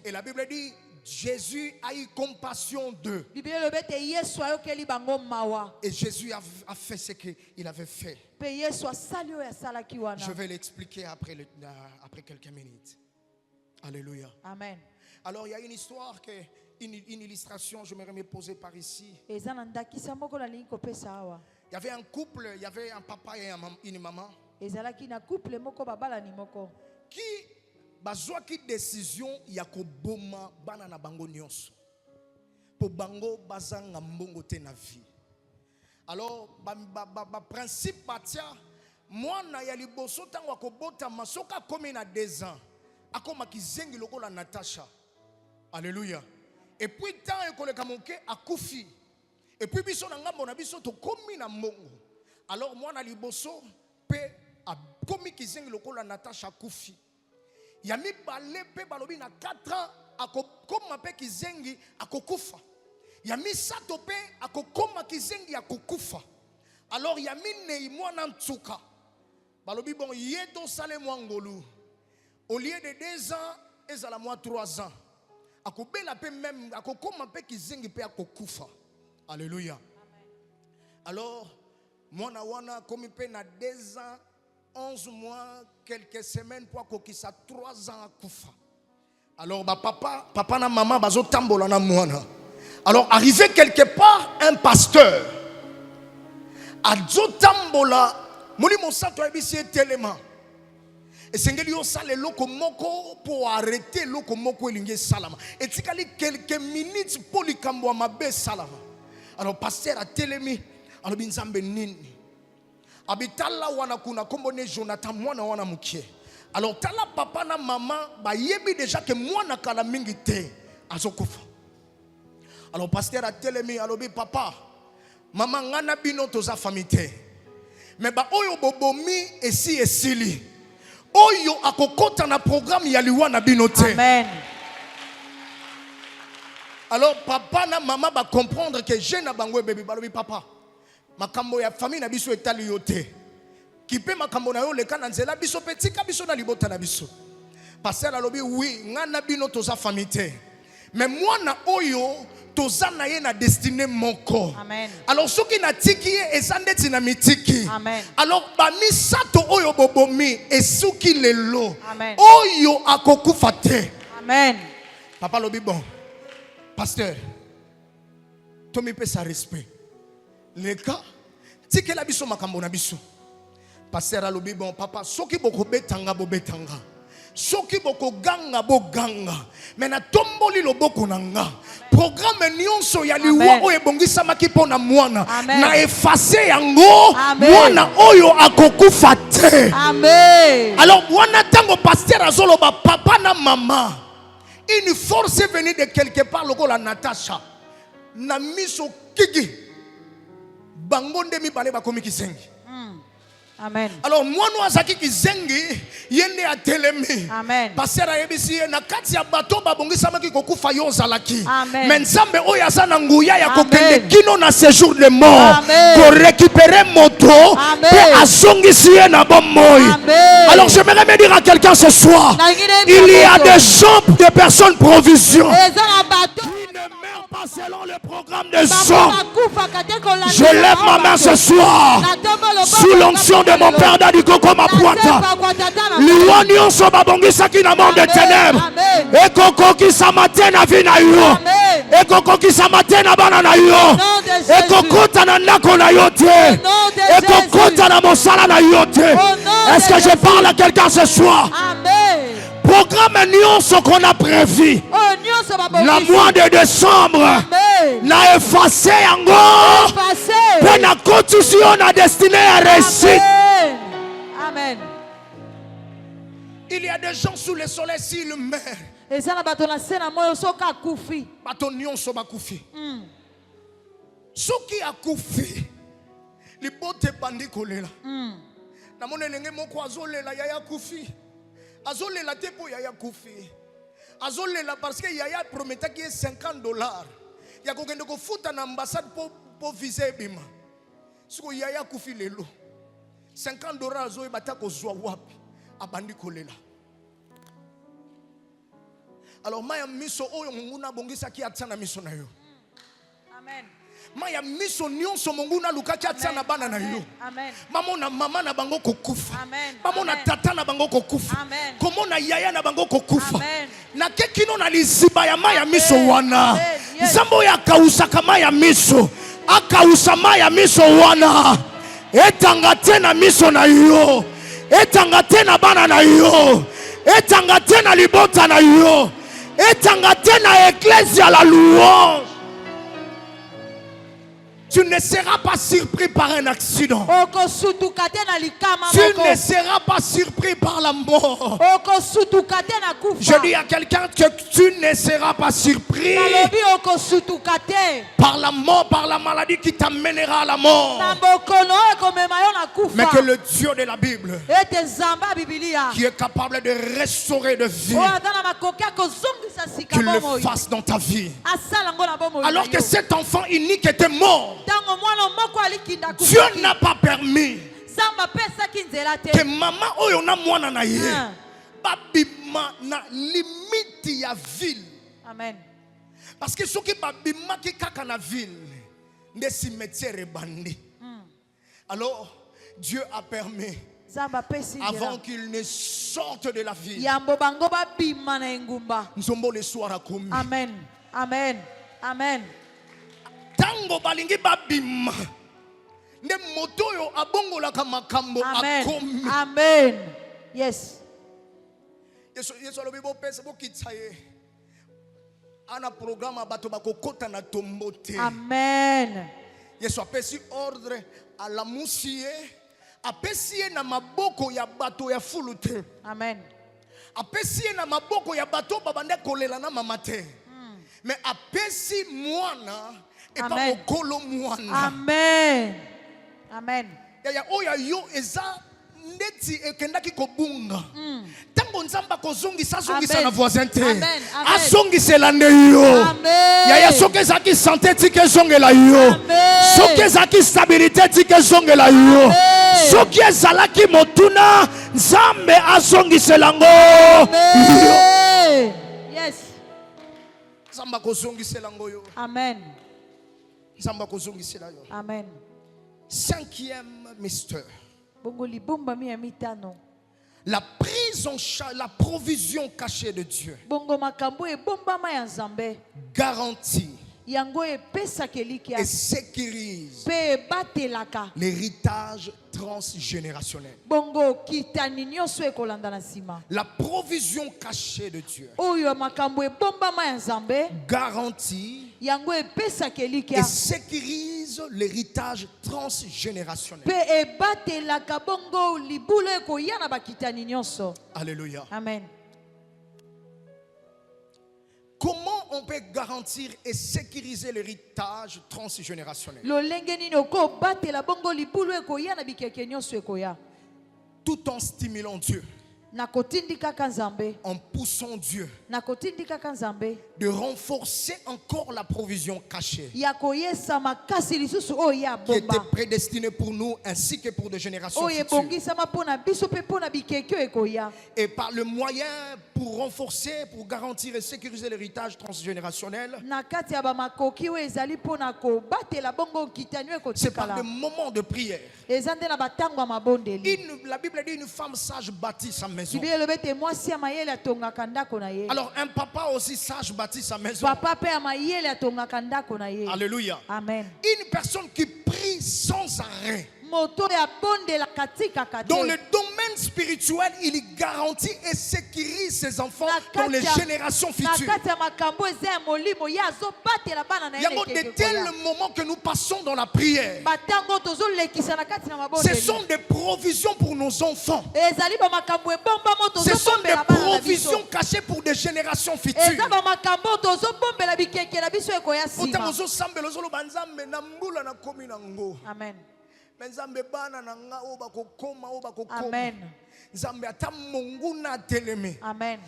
Et la Bible dit, Jésus a eu compassion d'eux. Et Jésus a fait ce qu'il avait fait. Je vais l'expliquer après quelques minutes. Alléluia.
Amen.
Alors il y a une histoire, une illustration, je me remets poser par ici. Il y avait un couple, il y avait un papa et une maman qui bazwaki décision ya koboma bana na bango nyonso po bango bazanga mbongo te na vie. Alors principe batia mwana ya liboso tango akobota masoka komi na 2 ans akoma kizengi lokola Natasha. Alléluia. Et puis tant ekoleka moke akufi. Et puis biso na ngambo na biso to komi na mbongo. Alors mwana liboso pe akomi kizengi lokola Natasha akufi. Yami bale pe balobi na 4 ans akokoma pe kizengi akokufa. Yami sato pe akokoma kizengi akokufa. Alors yami ne mwana ntsuka balobi bon yeto sale mwangolu au lieu de 2 ans ezala moi 3 ans akobela pe même akokoma pe kizengi pe akokufa. Alléluia. Alors mwana wana komi pe na 2 ans 11 mois, quelques semaines pour kokisa 3 ans à kufa. Alors papa na maman bazo tambola na mwana. Alors arrivé quelque part un pasteur azo tambola moni monsato ebisi etelema. Et sengeli yo sale loko moko pour arrêter loko moko elinge salama. Et tikali quelques minutes pour likambo mabe salama. Alors pasteur a telemi alors binzambe nini abitala wana kuna kombone Jonathan mwana wana mukie. Alors tala papa na maman ba yebi déjà que mwana kala mingi te azokufa. Alors pasteur a telemi alobi papa maman ngana bino toza famille. Mais ba oyo bobomi esi esili. Oyo akokota na programme ya liwa na bino te.
Amen.
Alors papa na maman ba comprendre que je na bangwe bébé balobi papa makambo ya famille na biso etali yote kipe makambo na yo leka na nzela biso petika biso na libota na biso. Pasteur alobi oui ngana bino toza famille te mais mwana oyo toza na ye na destinée moko.
Amen.
Alors soki na tiki ye ezandeti na mitiki.
Amen.
Alors ba misato oyo bobomi esuki lelo.
Amen.
Oyo akokufa te.
Amen.
Papa lobi bon pasteur tomi pe sa respect le cas tike la biso makambo na biso. Pasteur alobi bon papa soki boko betanga bo betanga soki boko ganga bo ganga mais na tomboli loboko nanga programme nyonso ya liwa oyo ebongisa maki pona mwana na effacer yango mwana oyo akokufa te.
Amen.
Alors wana tango pasteur azoloba papa na mama une force est venue de quelque part lokola Natasha na miso kigi bango ndemi bale bakomi kisengi.
Amen.
Alors moi nous azaki kizengi yende a telemi.
Amen.
Pasteur ayebisi na kati ya bato babongisa maki kokufa yo zalaki.
Amen.
Mais nzambe oyo aza na nguya ya
Amen.
kokende kino na séjour de mort.
Amen.
Pour récupérer moto
Amen.
pe azongisi ye na bomoi.
Amen.
Alors j'aimerais me dire à quelqu'un ce soir, il y a des gens, des personnes provisions qui ne meurent pas selon le programme des hommes. Je lève ma main ce soir sous l'onction de mon père Dadikoko Mapuata. L'Iwanio Sobabongisa qui n'a mort de ténèbres. Et Koko qui s'amaté na vie na yo. Et Koko qui s'amaté na bana na yo. Et Koko tananda kona yote. Et Koko tananda mosala na yote. Est-ce que je parle à quelqu'un ce soir?
Amen.
Programme Nyonso qu'on a prévu. La mois de décembre. Na effacé encore. Pour na constitution na destinée à réussir.
Amen.
Il y a des gens sous le soleil s'ils meurent.
Et ça na bato na sena moyo soka kufi.
Bato Nyonso bakufi. Soki akufi. Libote bandi kolela. Na mone nenge moko azolela yaya kufi. Azolela te po yaya kufi. Azolela parce que yaya prometaki $50. Ya kokende ko futa na ambassade po visa ebima. Siko yaya kufi lelo. $50 azoe batako zwa wapi. Abandi kolela. Alors maya miso oyo munguna bongisa ki atsana miso na yo.
Amen.
Maya miso nyonso munguna lukaki atsana bana na yo.
Amen.
Mamona mama na bango kokufa.
Amen.
Mamona tata na bango kokufa.
Amen.
Komona yaya na bango kokufa.
Amen.
Na kekino na liziba ya maya miso wana.
Yes.
Nzambo ya kausa kama ya miso. Akausa maya miso wana. Etanga tena miso na yo. Etanga tena bana na yo. Etanga tena libota na yo. Etanga tena ecclesia la louange. Tu ne seras pas surpris par un accident. Tu ne seras pas surpris par la mort. Je dis à quelqu'un que tu ne seras pas surpris par la mort, par la maladie qui t'amènera à la mort. Mais que le Dieu de la Bible, qui est capable de restaurer de vie, qu'il le fasse dans ta vie. Alors que cet enfant unique était mort, Dieu n'a pas permis que maman oyo na mwana na ye babima na limite ya ville.
Amen.
Parce que soki babima ki kaka na ville nde cimetière ebandi. Alors Dieu a permis avant qu'il ne sorte de la ville. Nzombo le soir a commis.
Amen. Amen. Amen.
Tango balingi babima nde moto yo abongolaka makambo akomi.
Amen. Yes.
Yesu alobi bo pesa bo kitsaye. Ana programme bato bakokota na tombo te.
Amen.
Yesu apesi ordre à la musie, apesi na maboko ya bato ya fulu te.
Amen.
Apesi na maboko ya bato babande kolela na mama te. Mais apesi mwana et pas okolo mwana.
Amen. Amen.
Ya oya yo eza ndeti ekendaki kobunga. Tango nzamba kozongisa zongisa na voisin te. Azongisela nde yo. Ya soke zaki santé tike zongela yo. Soke zaki stabilité tike zongela yo. Soke zalaki motuna nzambe azongisela ngo.
Yes.
Nzamba kozongisela ngo yo.
Amen.
Nzamba kozongisela yo.
Amen.
5e mystère. La prise en charge, la provision cachée de Dieu. Garantie et sécurise l'héritage transgénérationnel. La provision cachée de Dieu garantit et sécurise l'héritage transgénérationnel. Alléluia.
Amen.
Comment on peut garantir et sécuriser l'héritage transgénérationnel? Tout en stimulant Dieu, en poussant Dieu de renforcer encore la provision cachée qui était prédestinée pour nous ainsi que pour des générations futures. Et par le moyen pour renforcer, pour garantir et sécuriser l'héritage transgénérationnel, c'est par le moment de prière. La Bible dit une femme sage bâtit sa maison. Alors un papa aussi sage bâtit sa maison. Alléluia.
Amen.
Une personne qui prie sans arrêt, dans le domaine spirituel, il garantit et sécurise ses enfants dans les générations futures. Il y a de tels moments que nous passons dans la prière. Ce sont des provisions pour nos enfants. Ce sont des provisions cachées pour des générations futures.
Amen.
Amen.
Amen.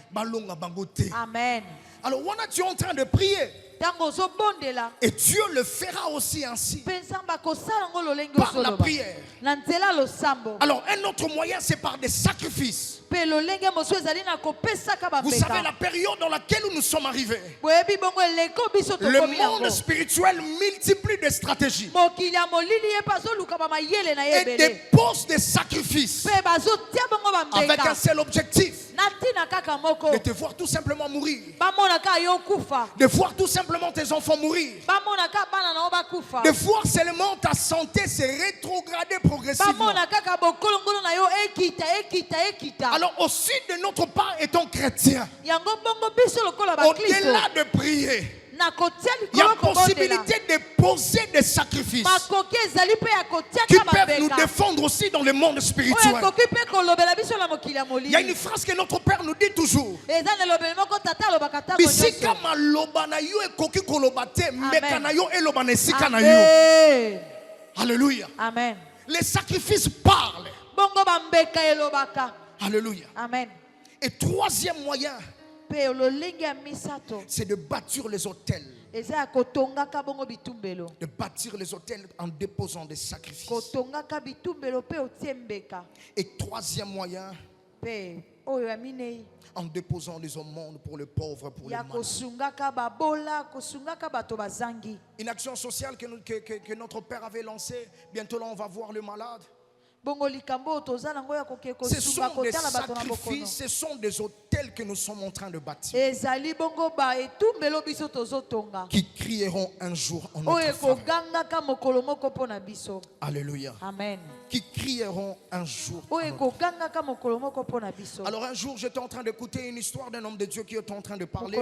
Amen. Alors, tu es en train de prier. Et Dieu le fera aussi ainsi par la prière. Alors un autre moyen, c'est par des sacrifices. Vous savez la période dans laquelle nous sommes arrivés. Le monde spirituel multiplie des stratégies et dépose des sacrifices avec un seul objectif: de te voir tout simplement mourir, de voir tout simplement tes enfants mourir, de voir seulement ta santé se rétrograder progressivement. Alors au sud de notre part étant chrétien, au-delà de prier, il y a possibilité de poser des sacrifices qui peuvent nous défendre aussi dans le monde spirituel. Il y a une phrase que notre Père nous dit toujours: Alléluia.
Amen.
Les sacrifices parlent. Alléluia.
Amen.
Et troisième moyen, c'est de bâtir les autels. De bâtir les autels en déposant des sacrifices. Et troisième moyen, en déposant les aumônes pour les pauvres, pour les malades. Une action sociale que notre Père avait lancée. Bientôt là on va voir le malade. Ce sont des sacrifices, ce sont des autels que nous sommes en train de bâtir, qui crieront un jour en notre faveur. Alléluia.
Amen.
Qui crieront un jour. Alors un jour j'étais en train d'écouter une histoire d'un homme de Dieu qui était en train de parler.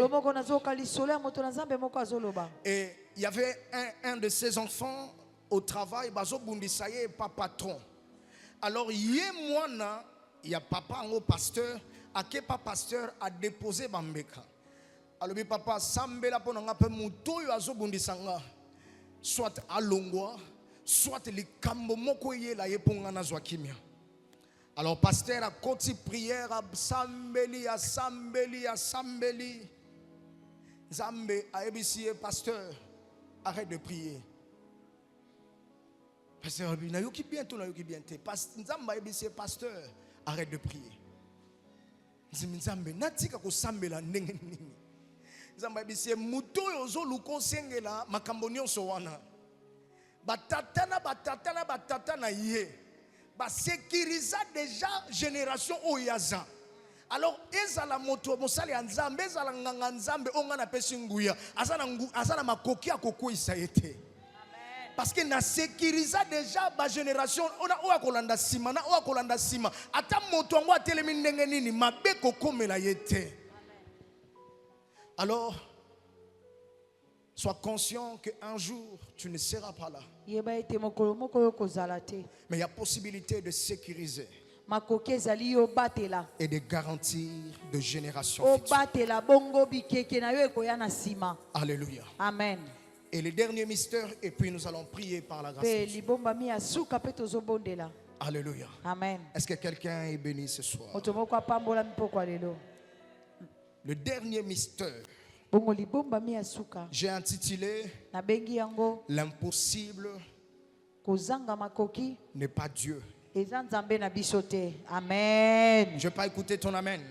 Et il y avait un de ses enfants au travail, pas patron. Alors, il y a papa en pasteur, à quel pasteur a déposé Bambeka. Alors, papa, Sambela pour nous appeler Moutoyo Azobundisanga, soit à Longwa, soit les Kambomokoye la Yepongana Zwakimia. Alors, pasteur a côté prière à Sambeli, à Sambeli, à Sambeli. Zambe a ébissé, pasteur, arrête de prier. Pasteur, arrête de prier. Sécurisa déjà génération Oyaza. Alors, ezala moto mosali anzambe, ezala nganga nzambe ongana pesinguya, azana makoki akoko isaete. Parce que na sécurisa déjà ba génération ona oya kolanda sima na oya kolanda sima ata moto ngo atelemi ndenge nini mabe kokomela yete. Alors sois conscient qu'un jour tu ne seras pas là. Mais il y a possibilité de sécuriser. et de garantir de génération future. Alléluia.
Amen.
Et le dernier mystère, et puis nous allons prier par la grâce de Dieu. Alléluia.
Amen.
Est-ce que quelqu'un est béni ce soir? Le dernier mystère, j'ai intitulé l'impossible n'est pas Dieu.
Amen.
Je n'ai pas écouté ton amen.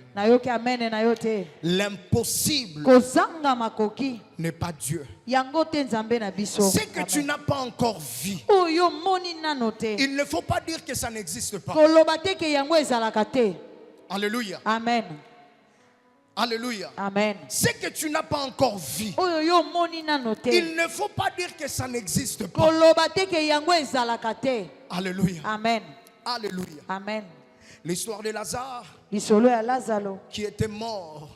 L'impossible n'est pas Dieu. Ce que tu n'as pas encore vu, il ne faut pas dire que ça n'existe pas. Alléluia.
Amen.
Alléluia.
Amen.
Ce que tu n'as pas encore vu, il ne faut pas dire que ça n'existe pas. Alléluia.
Amen.
Alléluia.
Amen.
L'histoire de Lazare qui était mort.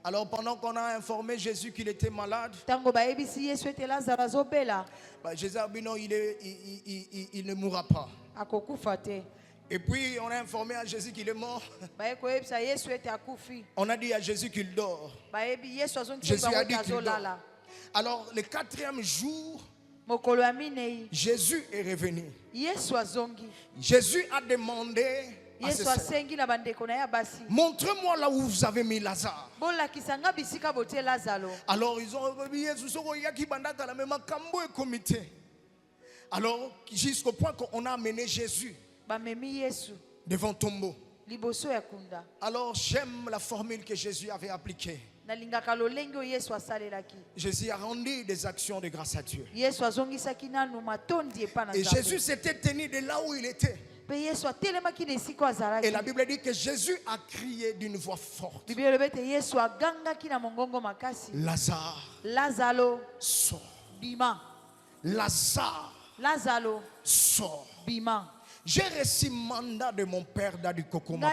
Alors pendant qu'on a informé Jésus qu'il était malade, Jésus a dit non, il ne mourra pas. Et puis on a informé à Jésus qu'il est mort. On a dit à Jésus qu'il dort. Jésus a dit qu'il dort. Alors le 4e jour, Jésus est revenu. Jésus a demandé à ses sœurs, montrez-moi là où vous avez mis Lazare. Alors ils ont dit alors jusqu'au point qu'on a amené Jésus devant tombeau. Alors j'aime la formule que Jésus avait appliquée. Jésus a rendu des actions de grâce à Dieu. Et Jésus s'était tenu de là où il était. Et la Bible dit que Jésus a crié d'une voix forte, Lazare, sors. Lazare, sors. J'ai reçu mandat de mon père Dadi Kokoma.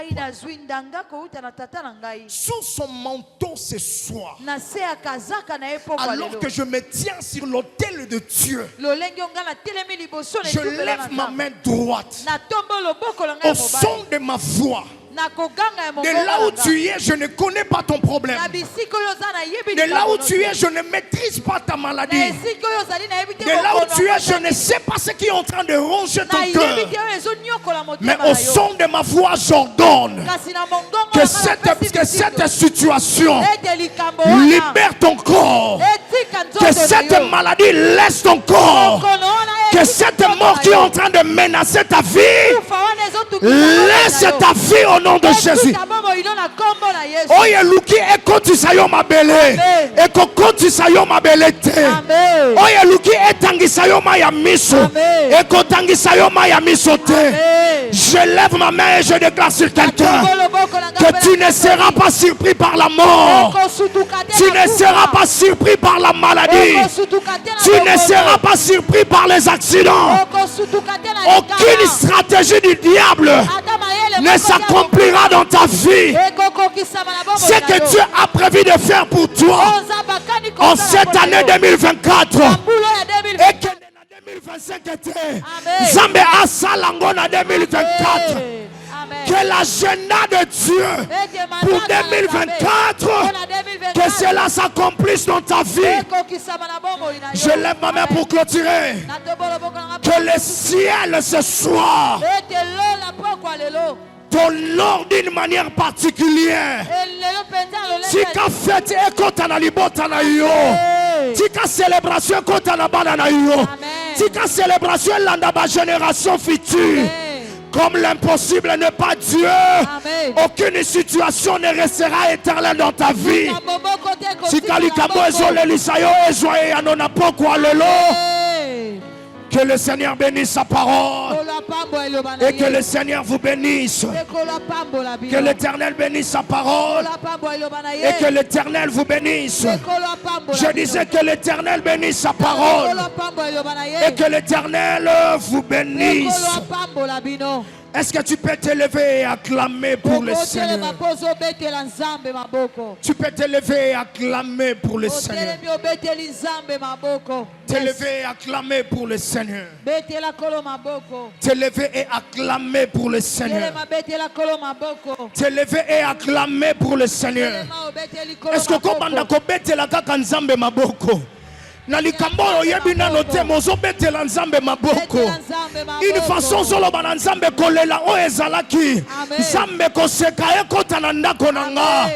Sous son manteau ce soir, alors que je me tiens sur l'autel de Dieu, je lève ma main droite au son de ma voix. De là où tu es, je ne connais pas ton problème. De là où tu es, je ne maîtrise pas ta maladie. De là où tu es, je ne sais pas ce qui est en train de ronger ton cœur. Mais au son de ma voix, j'ordonne que cette situation libère ton corps. Que cette maladie laisse ton corps. Que cette mort qui est en train de menacer ta vie, laisse ta vie au nom de Jésus. Oye luki eko tisayo mabele, eko tisayo mabele te. Oye luki etangisayo maya miso, eko tangisayo maya miso te. Je lève ma main et je déclare sur quelqu'un que tu ne seras pas surpris par la mort. Tu ne seras pas surpris par la maladie. Tu ne seras pas surpris par les accidents. Aucune stratégie du diable ne s'accomplira dans ta vie. Ce que Dieu a prévu de faire pour toi en cette année 2024 et que 2025 était Zambé a Salangona 2024. Que l'agenda de Dieu pour 2024, que cela s'accomplisse dans ta vie. Je lève ma main pour clôturer. Que le ciel ce soir t'honore d'une manière particulière. Tika fête ekota libota na yo. Tika célébration ekota na bana na yo. Tika célébration landa ba génération future. Comme l'impossible n'est pas Dieu, aucune situation ne restera éternelle dans ta vie. Que le Seigneur bénisse sa parole. Et que le Seigneur vous bénisse. Que l'Éternel bénisse sa parole. Et que l'Éternel vous bénisse. Je disais que l'Éternel bénisse sa parole. Et que l'Éternel vous bénisse. Est-ce que tu peux t'élever et acclamer pour le Seigneur? Tu peux t'élever et acclamer pour le Seigneur. T'élever et acclamer pour le Seigneur. T'élever et acclamer pour le Seigneur. T'élever et acclamer pour le Seigneur. Est-ce que comme on a kobete la kaka nzambe maboko? Na likambo oyebi nano te mozobete la nzambe maboko. Une façon solo bana nzambe kolela o ezalaki. Nzambe koseka ekota na ndako na nga.